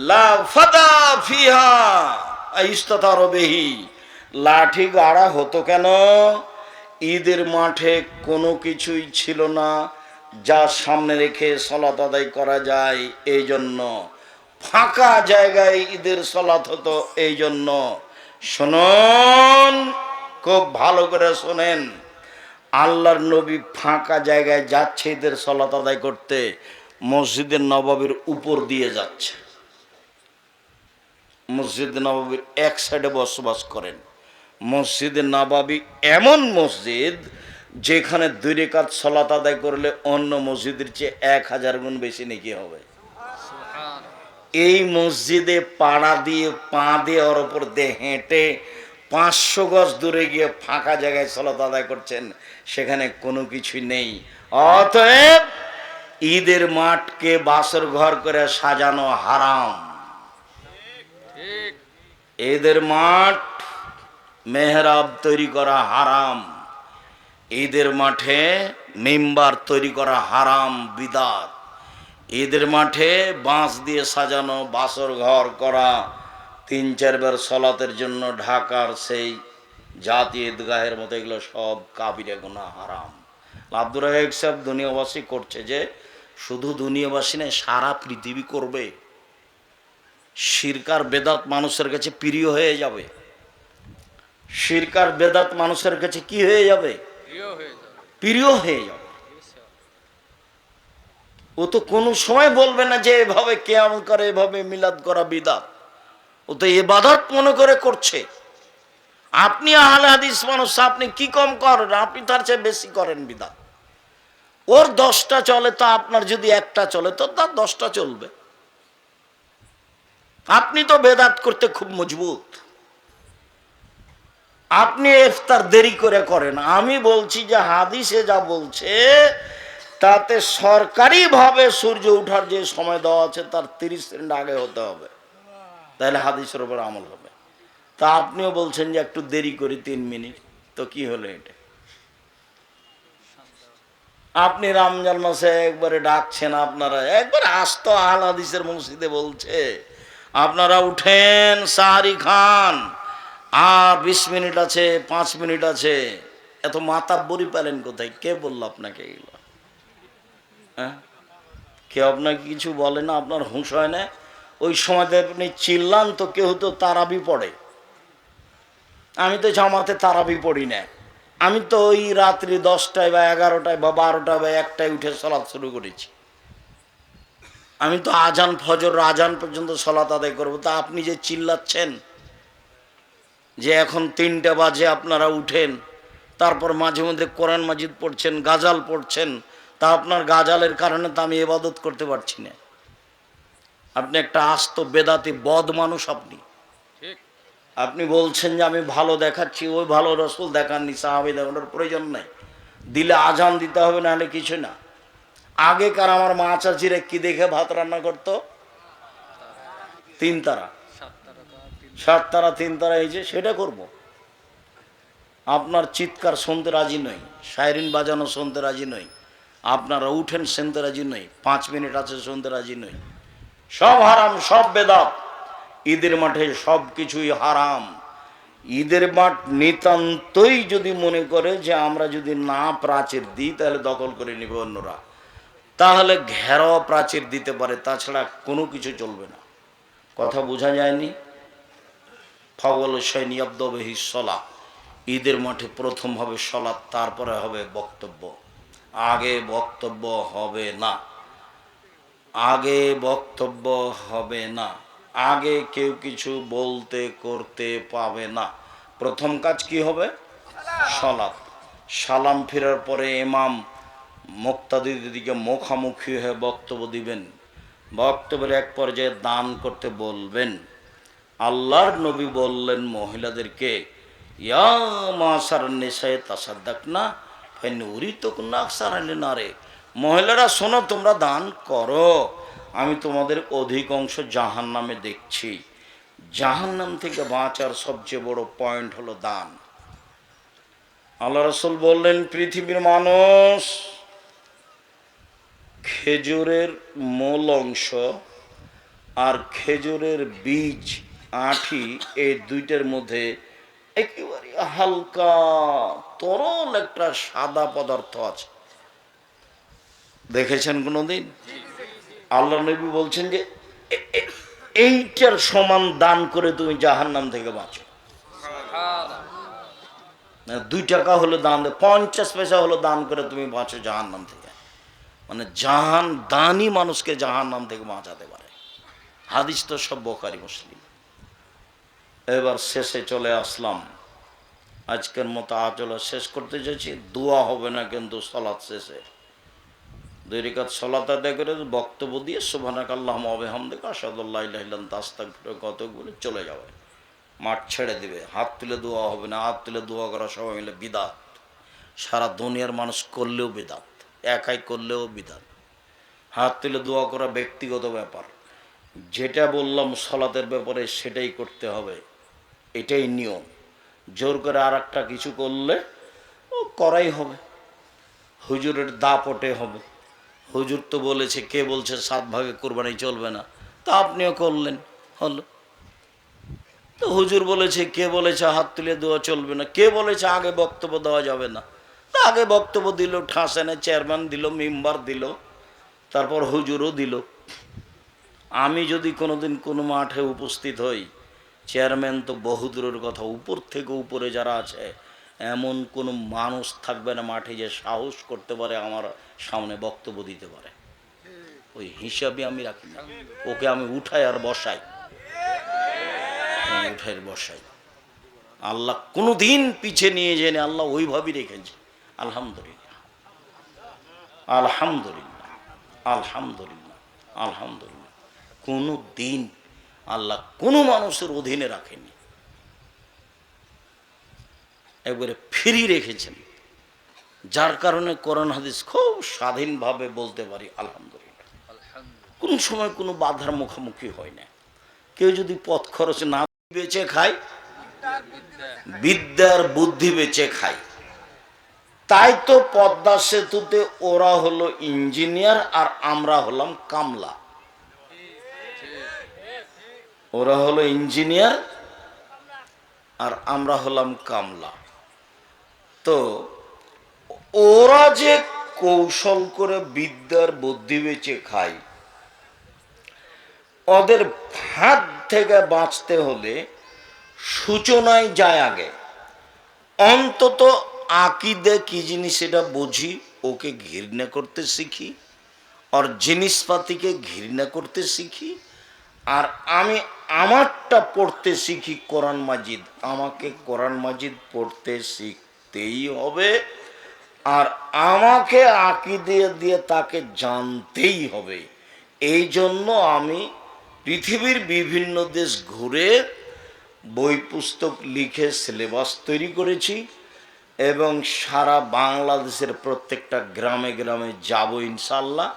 Speaker 1: লা ফাদা ফিহা ইস্তাতার বিহি, লাঠি গাড়া হতো কেন? ঈদের মাঠে কোনো কিছুই ছিল না যা সামনে রেখে সালাত আদায় করা যায়, এই জন্য ফাঁকা জায়গায় ঈদের সালাত হতো। এই জন্য শুনুন, খুব ভালো করে শোনেন, আল্লাহর নবী ফাঁকা জায়গায় যাচ্ছে ঈদের সালাত আদায় করতে, মসজিদে নববীর উপর দিয়ে যাচ্ছে। মসজিদে নববীর এক সাইডে বসবাস করেন। মসজিদে নববী এমন মসজিদ যেখানে 2 রাকাত সালাত আদায় করলে অন্য মসজিদের চেয়ে 1000 গুণ বেশি নেকি হবে। এই মসজিদে পাড়া দিয়ে, পা দিয়ে, ওর ওপর দিয়ে হেঁটে 500 গজ দূরে গিয়ে ফাঁকা জায়গায় সালাত আদায় করছেন, সেখানে কোনো কিছুই নেই। অতএব ঈদের মাঠকে বাসর ঘর করে সাজানো হারাম। ঈদের মাঠ মেহরাব তৈরি করা হারাম, ঈদের মাঠে মিম্বার তৈরি করা হারাম, বিদাত। ঈদের মাঠে বাঁশ দিয়ে সাজানো বাসর ঘর করা, 3-4 বার সলাতের জন্য ঢাকার সেই জাতীয় ঈদগাহের মতো, এগুলো সব কাবিরা গুনাহ, হারাম। আব্দুর রাজ্জাক সাহেব দুনিয়াবাসী করছে, যে শুধু দুনিয়াবাসী নয়, সারা পৃথিবী করবে। শিরক আর বেদাত মানুষের কাছে প্রিয় হয়ে যাবে। শিরক আর বেদাত মানুষের কাছে কি হয়ে যাবে? প্রিয় হয়ে যাবে। ও তো কোনো সময় বলবে না যে এভাবে কিয়াম করে, এভাবে মিলাদ করা বিদাত। ও তো ইবাদত মনে করে করছে। আপনি আহলে হাদিস মানুষ, আপনি কি কম করেন? আপনি তার চেয়ে বেশি করেন বিদাত। ওর 10টা চলে, তো আপনার যদি একটা চলে তো তার 10টা চলবে। আপনি তো বেদাত করতে খুব মজবুত। আপনি ইফতার দেরি করে করেন। আমি বলছি যে হাদিসে যা বলছে তাতে সরকারিভাবে সূর্য ওঠার যে সময় দেওয়া আছে তার 30 সেকেন্ড আগে হতে হবে, তাহলে হাদিসের উপর আমল হবে। তা আপনিও বলছেন যে একটু দেরি করি 3 মিনিট, তো কি হলো এটা? আপনি রমজান মাসে একবারে ডাকছেন, আপনারা একবার আস্ত আহলে হাদিসের মসজিদে বলছে আপনারা উঠেন, সাহারি খান, আর 20 মিনিট আছে, 5 মিনিট আছে। এত মাতাব্বরি পেলেন কোথায়? কে বললো আপনাকে এগুলো? হ্যাঁ, কেউ আপনাকে কিছু বলে না? আপনার হুঁশ হয় না? ওই সময়তে আপনি চিল্লান তো কেউ তো তারাবি পড়ে। আমি তো জামাতে তারাবি পড়ি না। আমি তো ওই রাত্রি 10টায় বা 11টায় বা 12টায় বা 1টায় উঠে সালাত শুরু করেছি। আমি তো আজান, ফজর আজান পর্যন্ত সালাত আদায় করবো। তা আপনি যে চিল্লাচ্ছেন যে এখন 3টা বাজে আপনারা উঠেন, তারপর মাঝে মধ্যে কোরআন মাজিদ পড়ছেন, গাজাল পড়ছেন, তা আপনার গাজালের কারণে তো আমি ইবাদত করতে পারছি না। আপনি একটা আস্ত বেদাতি বদ মানুষ। আপনি বলছেন যে আমি ভালো দেখাচ্ছি, ওই ভালো রসুল দেখাননি, সাহাবী দেখানোর প্রয়োজন নাই। দিলে আজান দিতে হবে, নাহলে কিছু না। আগেকার আমার মা চাচিরা কি দেখে ভাত রান্না করতো? 3 তারা, 7 তারা, 3 তারা, এই যে সেটা করব। আপনার চিৎকার শুনতে রাজি নই, সাইরিন বাজানো শুনতে রাজি নই, আপনারা উঠেন শুনতে রাজি নই, 5 মিনিট আছে শুনতে রাজি নই। সব হারাম, সব বেদাত। ঈদের মাঠে সব কিছুই হারাম। ঈদের মাঠ নিতান্তই যদি মনে করে যে আমরা যদি না প্রাচীর দিই তাহলে দখল করে নিবে অন্যরা, তাহলে ঘেরাও প্রাচীর দিতে পারে, তাছাড়া কোনো কিছু চলবে না। কথা বোঝা যায়নি? ফাওয়াল শাইনি আব্দবিহি সলা। ঈদের মাঠে প্রথম হবে সলাৎ, তারপরে হবে বক্তব্য। আগে বক্তব্য হবে না, আগে বক্তব্য হবে না, আগে কেউ কিছু বলতে করতে পাবে না। প্রথম কাজ কি হবে? সলাৎ। সালাম ফেরার পরে ইমাম মুক্তাদিদের দিকে মুখামুখি হয়ে বক্তব্য দিবেন। বক্তব্যের এক পর্যায়ে দান করতে বলবেন। আল্লাহর নবী বললেন মহিলাদেরকে, ইয়া মাসার নিসায়ে তাসাদ্দাকনা ফাইনুরিতুকুন্না আকসারাল নারে। মহিলারা শোনো, তোমরা দান করো, আমি তোমাদের অধিকাংশ জাহান্নামে দেখছি। জাহান্নাম থেকে বাঁচার সবচেয়ে বড় পয়েন্ট হলো দান। আল্লাহ রাসূল বললেন, পৃথিবীর মানুষ খেজুরের মূল অংশ আর খেজুরের বীজ, আঁটি, এই দুইটার মধ্যে একেবারে হালকা তরল একটা সাদা পদার্থ আছে। দেখেছেন কোনোদিন? আল্লাহ নবী বলছেন যে এইটার সমান দান করে তুমি জাহান্নাম থেকে বাঁচো। 2 টাকা হলো দান, 50 পয়সা হলো দান করে তুমি বাঁচো জাহান্নাম থেকে। মানে দানই মানুষকে জাহান্নাম থেকে বাঁচাতে পারে। হাদিস তো সব বুখারী মুসলিম। এবার শেষে চলে আসলাম। আজকের মতো আজলা শেষ করতে চাইছি। দোয়া হবে না কিন্তু সালাত শেষে 2 রাকাত সালাত আদায় করে বক্তব্য দিয়ে সুবহানাকাল্লাহুম্মা ওয়া বিহামদিকা আশহাদু আল্লা ইলাহা ইল্লা আনতা আস্তাগফিরুকা ওয়া আতুবু ইলাইক চলে যাবে। মাঠ ছেড়ে দিবে, হাত তুলে দোয়া হবে না, হাত তুলে দোয়া করা সবাই মিলে বিদাত। সারা দুনিয়ার মানুষ করলেও বিদাত, একাই করলেও বিদাত। হাত তুলে দোয়া করা ব্যক্তিগত ব্যাপার, যেটা বললাম সালাতের ব্যাপারে সেটাই করতে হবে, এটাই নিয়ম। জোর করে আর একটা কিছু করলে ও করাই হবে, হুজুরের দাপটে হবে। হুজুর তো বলেছে, কে বলছে 7 ভাগে কোরবানি চলবে না, তা আপনিও করলেন, হলো। তো হুজুর বলেছে, কে বলেছে হাত তুলে দেওয়া চলবে না, কে বলেছে আগে বক্তব্য দেওয়া যাবে না, তা আগে বক্তব্য দিল, ঠাসেনে চেয়ারম্যান দিল, মেম্বার দিল, তারপর হুজুরও দিল। আমি যদি কোনোদিন কোনো মাঠে উপস্থিত হই, চেয়ারম্যান তো বহুদূরের কথা, উপর থেকে উপরে যারা আছে এমন কোনো মানুষ থাকবে না মাঠে যে সাহস করতে পারে আমার সামনে বক্তব্য দিতে পারে। ওই হিসাবে আমি রাখি না, ওকে আমি উঠাই আর বসাই, উঠাই বসাই। আল্লাহ কোনো দিন পিছে নিয়ে যায়নি, আল্লাহ ওইভাবেই রেখেছে। আলহামদুলিল্লাহ, আলহামদুলিল্লাহ, আলহামদুলিল্লাহ, আলহামদুলিল্লাহ। কোনো দিন আল্লাহ কোনো মানুষের অধীনে রাখেনি, একবারে ফ্রি রেখেছেন, যার কারণে কোরআন হাদিস খুব স্বাধীনভাবে বলতে পারি আলহামদুলিল্লাহ। কোন সময় কোনো বাধার মুখোমুখি হয় না। কেউ যদি পথ খরচ না বেঁচে খায়, বিদ্যার বুদ্ধি বেঁচে খায়। তাই তো পদ্মা সেতুতে ওরা হলো ইঞ্জিনিয়ার আর আমরা হলাম কামলা। ওরা হলো ইঞ্জিনিয়ার আর আমরা হলাম কামলা। তো ওরা যে কৌশল করে বিদ্যার বুদ্ধি বেঁচে খায়, ওদের হাত থেকে বাঁচতে হলে সূচনায় যায় আগে। অন্তত আকিদে কি জিনিস এটা বুঝি, ওকে ঘৃণা করতে শিখি, আর জিনিসপাতিকে ঘৃণা করতে শিখি। আর আমি আমারটা পড়তে শিখি কোরআন মাজিদ, আমাকে কোরআন মাজিদ পড়তে শিখতেই হবে। আর আমাকে আকিদে দিয়ে তাকে জানতেই হবে। এই জন্য আমি পৃথিবীর বিভিন্ন দেশ ঘুরে বই পুস্তক লিখে সিলেবাস তৈরি করেছি এবং সারা বাংলাদেশের প্রত্যেকটা গ্রামে গ্রামে যাব ইনশাল্লাহ।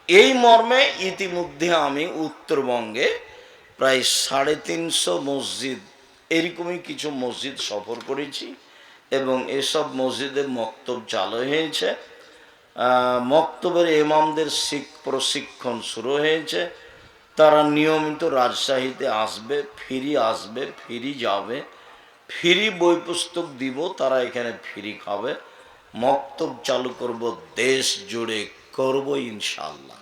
Speaker 1: এই মর্মে ইতিমধ্যে আমি উত্তরবঙ্গে প্রায় 350 মসজিদ, এরকমই কিছু মসজিদ সফর করেছি এবং এসব মসজিদে মক্তব চালু হয়েছে। মক্তবের ইমামদের প্রশিক্ষণ শুরু হয়েছে। তারা নিয়মিত রাজশাহীতে আসবে, ফ্রি যাবে, ফ্রি বই পুস্তক দিব, তারা এখানে ফ্রি খাবে। মক্তব চালু করব দেশ জুড়ে, করব ইনশাআল্লাহ।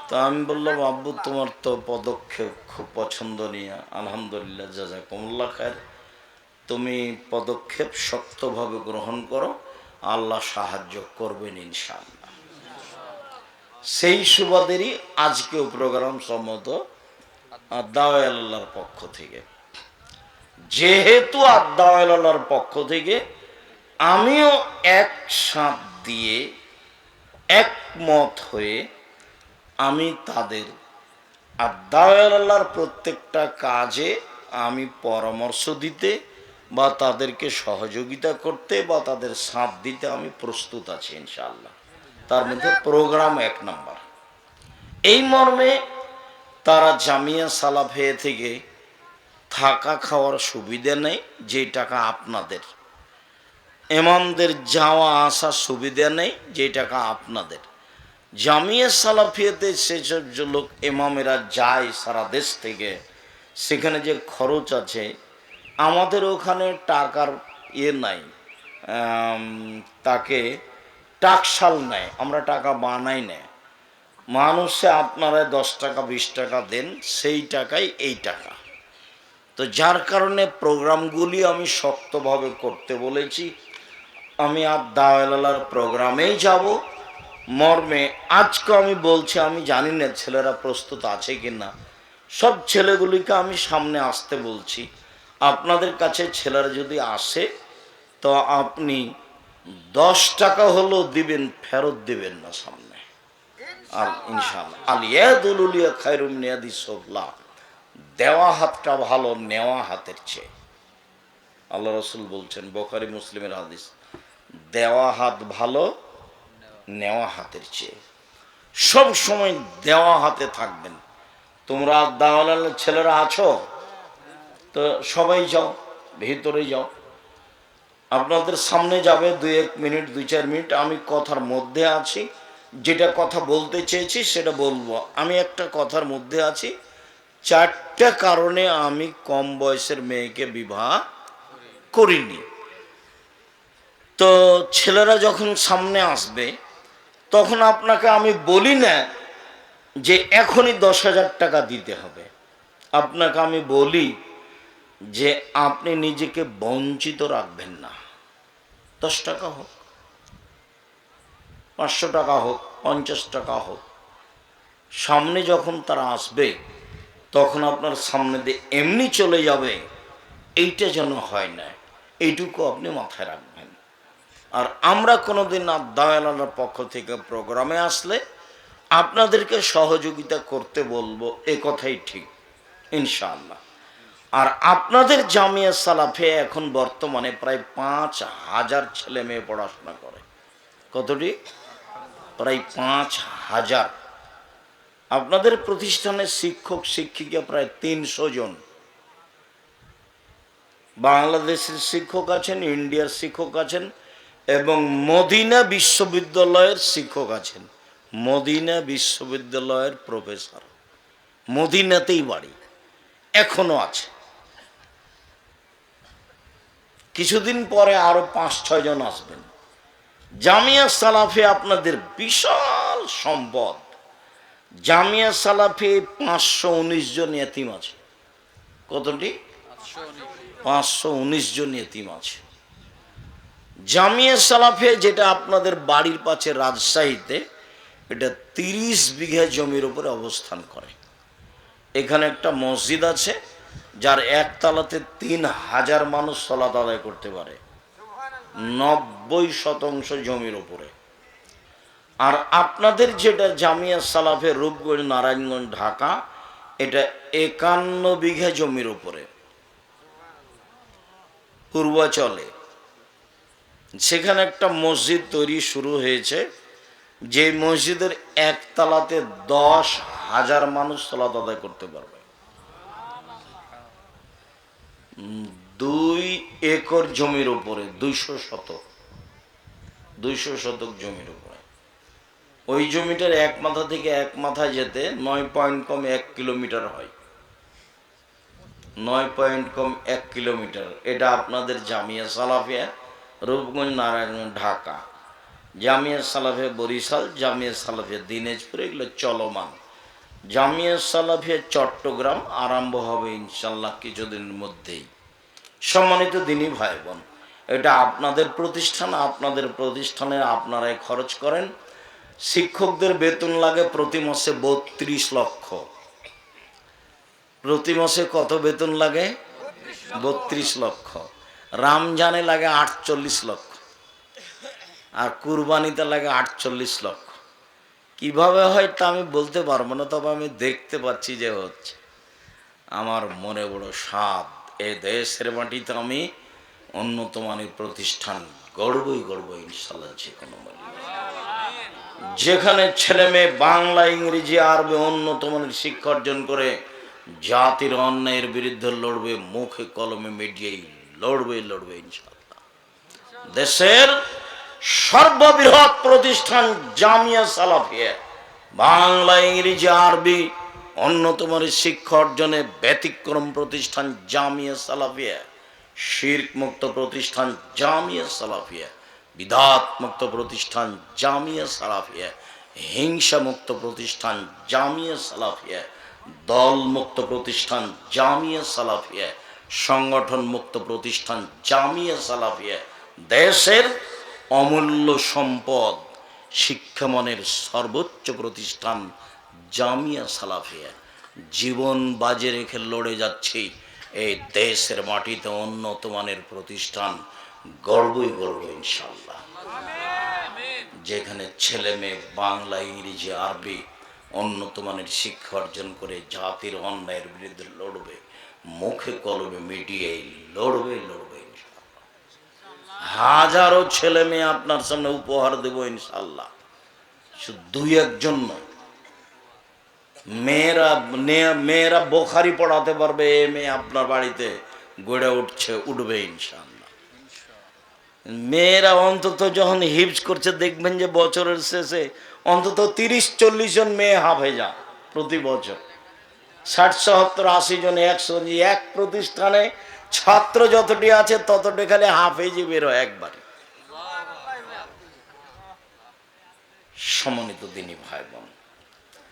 Speaker 1: তো আমি বললাম, আব্বু তোমার তো পদক্ষেপ খুব পছন্দনীয়, আলহামদুলিল্লাহ, জাযাকুমুল্লাহ খায়ের। তুমি পদক্ষেপ শক্তভাবে গ্রহণ করো, আল্লাহ সাহায্য করবেন ইনশাআল্লাহ। সেই সুবাদেরই আজকেও প্রোগ্রাম সম্মত দাওয়ায়ে আল্লাহর পক্ষ থেকে। যেহেতু দাওয়ায়ে আল্লাহর পক্ষ থেকে আমিও এক সাথ দিয়ে একমত হয়ে আমি তাদের দাওয়ায়ে আল্লাহর প্রত্যেকটা কাজে আমি পরামর্শ দিতে বা তাদেরকে সহযোগিতা করতে বা তাদের সাথ দিতে আমি প্রস্তুত আছি ইনশাআল্লাহ। তার মধ্যে প্রোগ্রাম 1 নম্বর। এই মর্মে তারা জামিয়া সালাফিয়া থেকে থাকা খাওয়ার সুবিধা নেই, যে টাকা আপনাদের। ইমামদের যাওয়া আসার সুবিধা নেই, যে টাকা আপনাদের। জামিয়া সালাফিয়াতে সেসব যে লোক ইমামেরা যায় সারা দেশ থেকে, সেখানে যে খরচ আছে, আমাদের ওখানে টাকার নাই, তাকে টাকশাল নেয়, আমরা টাকা বানাই না। মানুষে আপনারা 10 টাকা 20 টাকা দেন, সেই টাকাই এই টাকা। তো যার কারণে প্রোগ্রামগুলি আমি শক্তভাবে করতে বলেছি। আমি আর দাওয়ায়ে আল্লাহর প্রোগ্রামেই যাব মর্মে আজকে আমি বলছি, আমি জানি না ছেলেরা প্রস্তুত আছে কি না। সব ছেলেগুলিকে আমি সামনে আসতে বলছি। আপনাদের কাছে ছেলেরা যদি আসে তো আপনি 10 টাকা হলেও দিবেন, ফেরত দিবেন না সামনে। আর ইনশাআল্লাহ আল ইয়াদুল উলিয়া খায়রুম মিন ইয়াদিস সুফলা, দেওয়া হাতটা ভালো নেওয়া হাতের চেয়ে। আল্লাহ রসুল বলছেন, বুখারী মুসলিমের হাদিস, দেওয়া হাত ভালো নেওয়া হাতের চেয়ে। সব সময় দেওয়া হাতে থাকবেন। তোমরা দাওয়াল ছেলেরা আছো তো সবাই যাও, ভিতরে যাও, আপনাদের সামনে যাবে 2-1 মিনিট 2-4 মিনিট, আমি কথার মধ্যে আছি, যেটা কথা বলতে চেয়েছি সেটা বলবো। আমি একটা কথার মধ্যে আছি, 4টা কারণে আমি কম বয়সের মেয়েকে বিবাহ করিনি। তো ছেলেরা যখন সামনে আসবে তখন আপনাকে আমি বলি না যে এখনই 10,000 টাকা দিতে হবে। আপনাকে আমি বলি যে আপনি নিজেকে বঞ্চিত রাখবেন না। 10 টাকা হোক, 500 টাকা হোক, 50 টাকা হোক, সামনে যখন তারা আসবে তখন আপনার সামনে দিয়ে এমনি চলে যাবে, এইটা যেন হয় না, এইটুকু আপনি মাথায় রাখবেন। আর আমরা কোনোদিন দাওয়ালার পক্ষ থেকে প্রোগ্রামে আসলে আপনাদেরকে সহযোগিতা করতে বলবো, এ কথাই ঠিক ইনশাআল্লাহ। আর আপনাদের জামিয়া সালাফে এখন বর্তমানে প্রায় 5,000 ছেলে মেয়ে পড়াশোনা করে। কতটি? প্রায় 5,000। আপনাদের প্রতিষ্ঠানের শিক্ষক শিক্ষিকা প্রায় 300 জন। বাংলাদেশের শিক্ষক আছেন, ইন্ডিয়ার শিক্ষক আছেন এবং মদিনা বিশ্ববিদ্যালয়ের শিক্ষক আছেন। মদিনা বিশ্ববিদ্যালয়ের প্রফেসর, মদিনাতেই বাড়ি, এখনো আছে। কিছুদিন পরে আরো 5-6 জন আসবেন। জামিয়া সালাফে আপনাদের বিশাল সম্পদ। জামিয়া সালাফে 519 জন এতিম আছে। কতটি? 519 জন এতিম আছে। জামিয়া সালাফে, যেটা আপনাদের বাড়ির পাশে রাজশাহীতে, এটা 30 বিঘা জমির উপরে অবস্থান করে। এখানে একটা মসজিদ আছে যার একতলাতে 3,000 মানুষ সালাত আদায় করতে পারে, 90% জমির উপরে। আর আপনাদের যেটা জামিয়া সালাফে রূপগঞ্জ, নারায়ণগঞ্জ, ঢাকা, এটা 51 বিঘা জমির উপরে পূর্বাচলে। সেখানে একটা মসজিদ তৈরি শুরু হয়েছে, যে মসজিদের একতলাতে 10,000 মানুষ সালাত আদায় করতে পারবে। 2 একর জমির উপরে, 200 শতক জমির উপরে। ওই জমিটার এক মাথা থেকে এক মাথায় যেতে 9 পয়েন্ট কম 1 কিলোমিটার হয়। 9 পয়েন্ট কম 1 কিলোমিটার। এটা আপনাদের জামিয়া সালাফিয়া রূপগঞ্জ, নারায়ণগঞ্জ, ঢাকা, জামিয়া সালাফিয়া বরিশাল, জামিয়া সালাফিয়া দিনাজপুর, এগুলো চলমান। জামিয়া সালাফিয়া চট্টগ্রাম আরম্ভ হবে ইনশাল্লাহ কিছুদিনের মধ্যেই। সম্মানিত দিনী ভাই বোন, এটা আপনাদের প্রতিষ্ঠান, আপনাদের প্রতিষ্ঠানে আপনারাই খরচ করেন। শিক্ষকদের বেতন লাগে প্রতি মাসে 32 লক্ষ। প্রতি মাসে কত বেতন লাগে? 32 লক্ষ। রমজানে লাগে 48 লক্ষ, আর কুরবানিতে লাগে 48 লক্ষ। কিভাবে হয় তা আমি বলতে পারবো না, তবে আমি দেখতে পাচ্ছি যে হচ্ছে। আমার মনে বড় সাধ, এ দেশের মাটিতে আমি উন্নত মানের প্রতিষ্ঠান গড়বই গড়ব ইনশাল্লাহ। যে কোনো যেখানে ছেলে মেয়ে বাংলা, ইংরেজি, আরবি উন্নত মানের শিক্ষা অর্জন করে জাতির অন্যায়ের বিরুদ্ধে লড়বে, মুখে কলমে মিডিয়ায় লড়বে ইনশাল্লাহ। দেশের সর্ববৃহৎ প্রতিষ্ঠান জামিয়া সালাফিয়া, বাংলা, ইংরেজি, আরবি উন্নত মানের শিক্ষা অর্জনে ব্যতিক্রম প্রতিষ্ঠান জামিয়া সালাফিয়া, শিরক মুক্ত প্রতিষ্ঠান জামিয়া সালাফিয়া, বিদাত মুক্ত প্রতিষ্ঠান জামিয়া সালাফিয়া, হিংসা মুক্ত প্রতিষ্ঠান জামিয়া সালাফিয়া, দল মুক্ত প্রতিষ্ঠান জামিয়া সালাফিয়া, সংগঠন মুক্ত প্রতিষ্ঠান জামিয়া সালাফিয়া। দেশের অমূল্য সম্পদ শিক্ষামানের সর্বোচ্চ প্রতিষ্ঠান জামিয়া সালাফিয়া। জীবন বাজে রেখে লড়ে যাচ্ছি এই দেশের মাটিতে উন্নত মানের প্রতিষ্ঠান গর্বই গর্ব ইনশাল্লাহ। যেখানে ছেলে মেয়ে বাংলা, ইংরেজি, আরবি উন্নত মানের শিক্ষা অর্জন করে জাতির অন্যায়ের বিরুদ্ধে লড়বে, মুখে কলমে মিডিয়ায় লড়বে লড়বে। হাজারো ছেলে মেয়ে আপনার সামনে উপহার দেব ইনশাল্লাহ, শুধু দুই একজন নয়। মেয়েরা বোখারি পড়াতে পারবে, এ মেয়ে আপনার বাড়িতে গড়ে উঠবে ইনশাল্লাহ। মেয়েরা অন্তত যখন হিফজ করছে দেখবেন যে বছরের শেষে অন্তত 30-40 জন মেয়ে হাফেজা প্রতি বছর, 60-70-80 জন 100 জন। এক প্রতিষ্ঠানে ছাত্র যতটি আছে ততটি খালি হাফেজি বেরো একবারে। সম্মানিত দিনী ভাই বোন,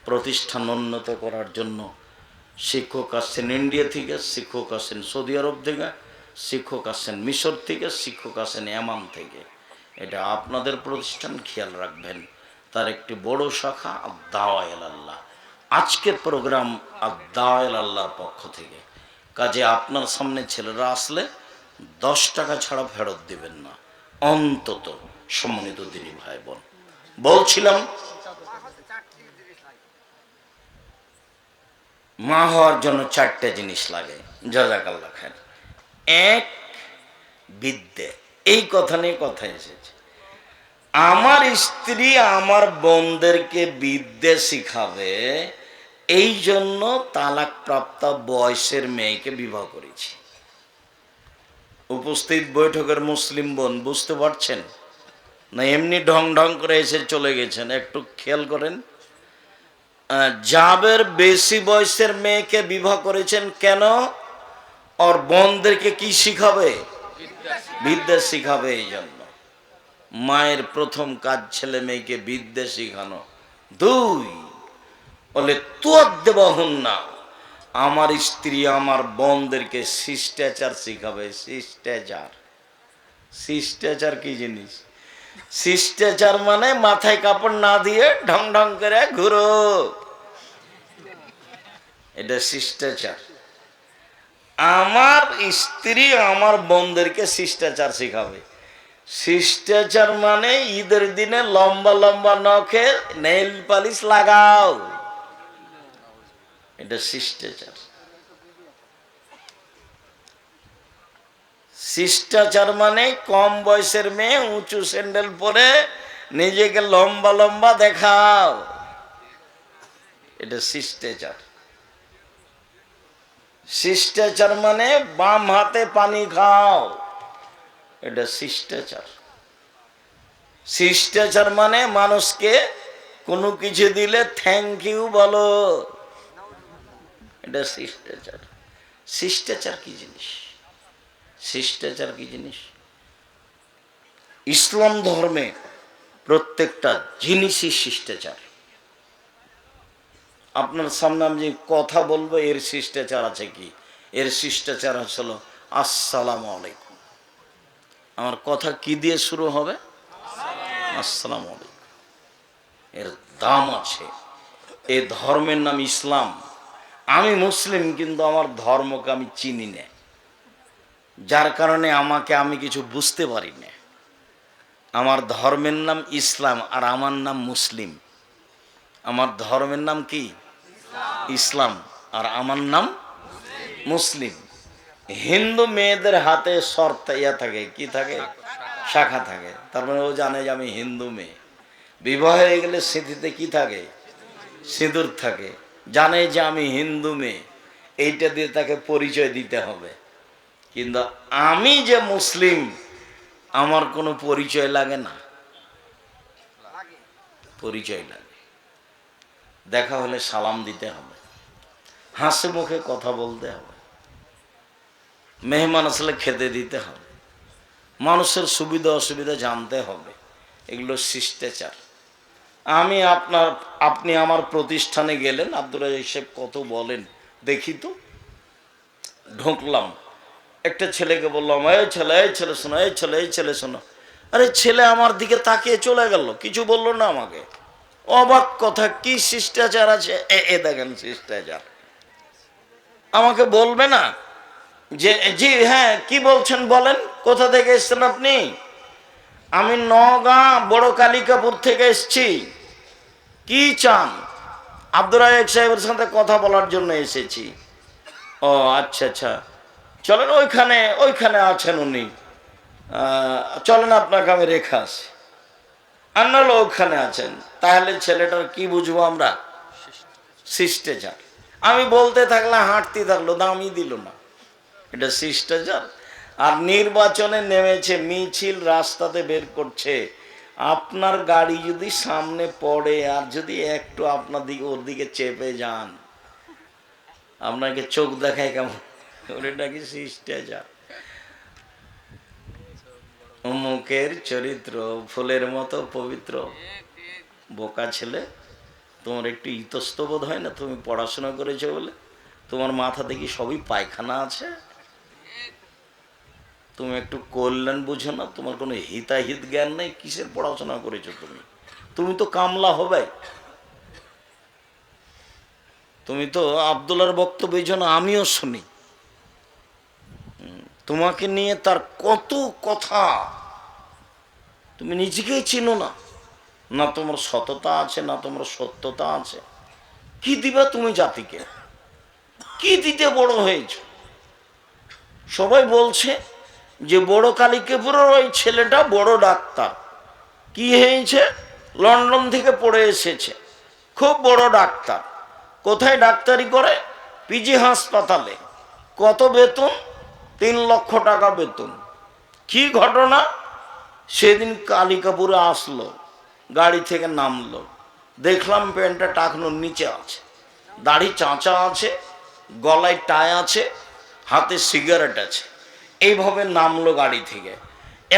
Speaker 1: প্রতিষ্ঠান উন্নত করার জন্য শিক্ষক আসছেন ইন্ডিয়া থেকে, শিক্ষক আসছেন সৌদি আরব থেকে, শিক্ষক আসছেন মিশর থেকে, শিক্ষক আসছেন ইয়ামান থেকে। এটা আপনাদের প্রতিষ্ঠান, খেয়াল রাখবেন। তার একটি বড় শাখা আদ-দাওয়া ইলাল্লাহ। আজকের প্রোগ্রাম আদ-দাওয়া ইলাল্লাহর পক্ষ থেকে। কাজে আপনার সামনে ছেলেরা আসলে 10 টাকা ছাড়া ফেরত দিবেন না অন্তত। সম্মানিত দিনী ভাই বোন, বলছিলাম মা হওয়ার জন্য 4টে জিনিস লাগে। জাযাকাল্লাহ খায়ের। এক, বিদ্যে। এই কথা নিয়ে কথা এসেছে। আমার স্ত্রী আমার বোনদেরকে বিদ্যে শিখাবে, এই জন্য তালাকপ্রাপ্ত বয়সের মেয়েকে বিবাহ করেছি। উপস্থিত বৈঠকের মুসলিম বোন বুঝতে পারছেন না এমনি ঢং ঢং করে এসে চলে গেছেন? একটু খেয়াল করেন। জাবের বেশি বয়সের মেয়েকে বিবাহ করেছেন কেন? ওর বোনদেরকে কি শিখাবে? বিদ্যা শিখাবে। এই জন্য মায়ের প্রথম কাজ ছেলে মেয়েকে বিদ্যা শিখানো। 2, বলে তুয়াদ্দেবাহুন না, আমার স্ত্রী আমার বোনদেরকে শিষ্টাচার শিখাবে। শিষ্টাচার, শিষ্টাচার কি জিনিস? শিষ্টাচার মানে মাথায় কাপড় না দিয়ে ঢং ঢং করে ঘুরো, এটা শিষ্টাচার। আমার স্ত্রী আমার বোনদেরকে শিষ্টাচার শিখাবে। শিষ্টাচার মানে ঈদের দিনে লম্বা লম্বা নখে নেইল পালিশ লাগাও, এটা শিষ্টাচার। শিষ্টাচার মানে কম বয়সের মেয়ে উঁচু স্যান্ডেল পরে নিজেকে লম্বা লম্বা দেখাও, এটা শিষ্টাচার। শিষ্টাচার মানে বাম হাতে পানি খাও, এটা শিষ্টাচার। শিষ্টাচার মানে মানুষকে কোনো কিছু দিলে থ্যাংক ইউ বলো, এটা শিষ্টাচার। শিষ্টাচার কি জিনিস? শিষ্টাচার কি জিনিস? ইসলাম ধর্মে প্রত্যেকটা জিনিসই শিষ্টাচার। আপনার সামনে আমি যে কথা বলবো এর শিষ্টাচার আছে কি? এর শিষ্টাচার হলো আসসালামু আলাইকুম। আমার কথা কি দিয়ে শুরু হবে? আসসালামু আলাইকুম। এর দাম আছে। এই ধর্মের নাম ইসলাম। আমি মুসলিম, কিন্তু আমার ধর্মকে আমি চিনি না, যার কারণে আমি কিছু বুঝতে পারি না। আমার ধর্মের নাম ইসলাম আর আমার নাম মুসলিম। আমার ধর্মের নাম কি? ইসলাম আর আমার নাম মুসলিম। হিন্দু মেয়েদের হাতে শর্ত থাকে, কি থাকে? শাখা থাকে। তার মানে ও জানে যে আমি হিন্দু মেয়ে। বিবাহ হয়ে গেলে স্মৃতিতে কি থাকে? সিঁদুর থাকে। জানে যে আমি হিন্দু মেয়ে, এইটা দিয়ে তাকে পরিচয় দিতে হবে। কিন্তু আমি যে মুসলিম, আমার কোনো পরিচয় লাগে না। পরিচয় লাগে। দেখা হলে সালাম দিতে হবে, হাসি মুখে কথা বলতে হবে, মেহমান আসলে খেতে দিতে হবে, মানুষের সুবিধা অসুবিধা জানতে হবে। এগুলো শিষ্টাচার। আপনি আমার প্রতিষ্ঠানে গেলেন, আব্দুল রাজ্জাক সাহেব কত বলেন দেখি তো। ঢুকলাম, একটা ছেলেকে বললাম এই ছেলে শোনো, এই ছেলে শোনো। আরে ছেলে আমার দিকে তাকিয়ে চলে গেল, কিছু বললো না আমাকে। অবাক কথা, কি শিষ্টাচার আছে? দেখেন শিষ্টাচার। আমাকে বলবে না যে জি হ্যাঁ কি বলছেন বলেন, কোথা থেকে এসছেন আপনি? আমি নওগাঁ বড় কালিকাপুর থেকে এসছি। কি চান? আব্দুর রাজাক সাহেবের সাথে কথা বলার জন্য এসেছি। ও আচ্ছা আচ্ছা, চলেন ওইখানে ওইখানে আছেন উনি, চলেন আপনাকে আমি রেখে আসি। আর নাহলে ওখানে আছেন। তাহলে ছেলেটার কি বুঝবো আমরা? শিষ্টাচার। আমি বলতে থাকলাম, হাঁটতে থাকলো, দামই দিল না। এটা শিষ্টাচার? আর নির্বাচনে নেমেছে, মিছিল রাস্তাতে বের করছে, আপনার গাড়ি যদি সামনে পড়ে আর যদি একটু আপনার দিকে ওর দিকে চেপে যান, আপনাকে চোখ দেখায় কেমন? ওটা কি শিষ্টাচার? অমুকের চরিত্র ফুলের মতো পবিত্র। বোকা ছেলে, তোমার একটু ইতস্তবোধ হয় না? তুমি পড়াশোনা করেছো বলে তোমার মাথা দেখি সবই পায়খানা আছে। তুমি একটু কল্যাণ বুঝো না? তোমার কোনো হিতাহিত জ্ঞান নেই। কিসের পড়াশোনা করেছো তুমি? তুমি তো কামলা হবে। তুমি তো আব্দুল্লাহর বক্তব্য এই জন্য আমিও শুনি, তোমাকে নিয়ে তার কত কথা, তুমি নিজেকেই চিনো না। না তোমার সততা আছে, না তোমার সত্যতা আছে। কি দিবা তুমি জাতিকে? কি দিতে বড় হয়েছ? সবাই বলছে যে বড় কালিকাপুরের ওই ছেলেটা বড় ডাক্তার। কি হয়েছে? লন্ডন থেকে পড়ে এসেছে, খুব বড় ডাক্তার। কোথায় ডাক্তারি করে? পিজি হাসপাতালে। কত বেতন? 3 লক্ষ টাকা বেতন। কি ঘটনা? সেদিন কালিকাপুরে আসলো, গাড়ি থেকে নামলো, দেখলাম প্যান্টটা টাকনোর নিচে আছে, দাড়ি চাঁচা আছে, গলায় টাই আছে, হাতে সিগারেট আছে। এইভাবে নামলো গাড়ি থেকে।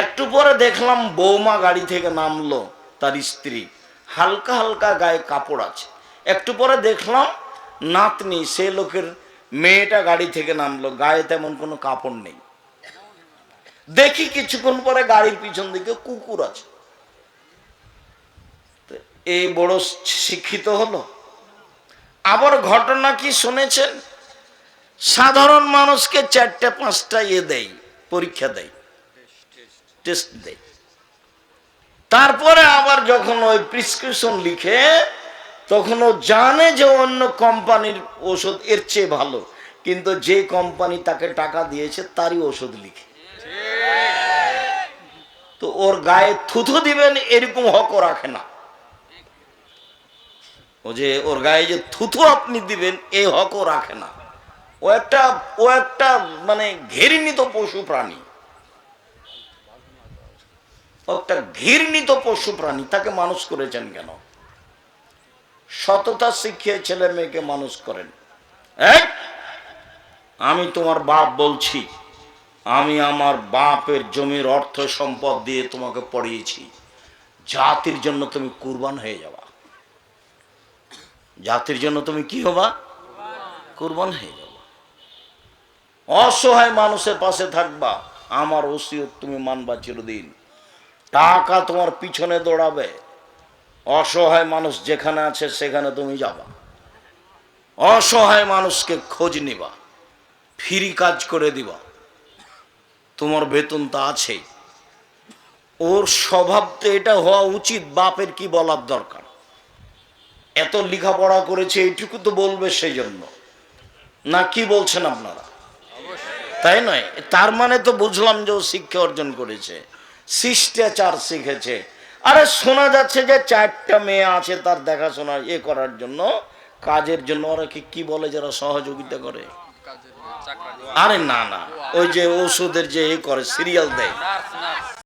Speaker 1: একটু পরে দেখলাম বৌমা গাড়ি থেকে নামলো, তার স্ত্রী, হালকা হালকা গায়ে কাপড় আছে। একটু পরে দেখলাম নাতনি, সে লোকের মেয়েটা গাড়ি থেকে নামলো, গায়ে তেমন কোনো কাপড় নেই। দেখি কিছুক্ষণ পরে গাড়ির পিছন দিকে কুকুর আছে। এই বড় শিক্ষিত হলো? আবার ঘটনা কি শুনেছেন? সাধারণ মানুষকে 4টা-5টা দেয়, পরীক্ষা দেয়, টেস্ট দেয়। তারপরে আবার যখন ওই প্রেসক্রিপশন লিখে, তখন ও জানে যে অন্য কোম্পানির ওষুধ এর চেয়ে ভালো, কিন্তু যে কোম্পানি তাকে টাকা দিয়েছে তারই ওষুধ লিখে। তো ওর গায়ে থুথু দিবেন এরকম হক রাখে না। ও যে ওর গায়ে যে থুথু আপনি দিবেন এই হকও রাখে না। ও একটা মানে ঘৃণিত পশু প্রাণী, একটা ঘৃণিত পশু প্রাণী। তাকে মানুষ করেছেন কেন? সততা শিখিয়ে ছেলে মেয়েকে মানুষ করেন। আমি তোমার বাপ বলছি, আমি আমার বাপের জমির অর্থ সম্পদ দিয়ে তোমাকে পড়িয়েছি, জাতির জন্য তুমি কুরবান হয়ে যাবা। জাতির জন্য তুমি কি হবা? কুরবান হয়ে যাবা। অসহায় মানুষের পাশে থাকবা, আমার ওসিয়ত তুমি মানবা চিরদিন। টাকা তোমার পিছনে দৌড়াবে, অসহায় মানুষ যেখানে আছে সেখানে তুমি যাবা, অসহায় মানুষকে খোঁজ নিবা, ফ্রি কাজ করে দিবা, তোমার বেতন তো আছেই। ওর স্বভাব তো এটা হওয়া উচিত। বাপের কি বলার দরকার? এত লেখাপড়া করেছে এইটুকু তো বলবে সেই জন্য, না কি বলছেন আপনারা? তাই নয়? তার মানে তো বুঝলাম যে ও শিক্ষা অর্জন করেছে, শিষ্টাচার শিখেছে। আরে শোনা যাচ্ছে যে 4টা মেয়ে আছে তার দেখাশোনা করার জন্য, কাজের জন্য। ওরা কি বলে যারা সহযোগিতা করে? আরে না না, ওই যে ওষুধের যে করে সিরিয়াল দেয়,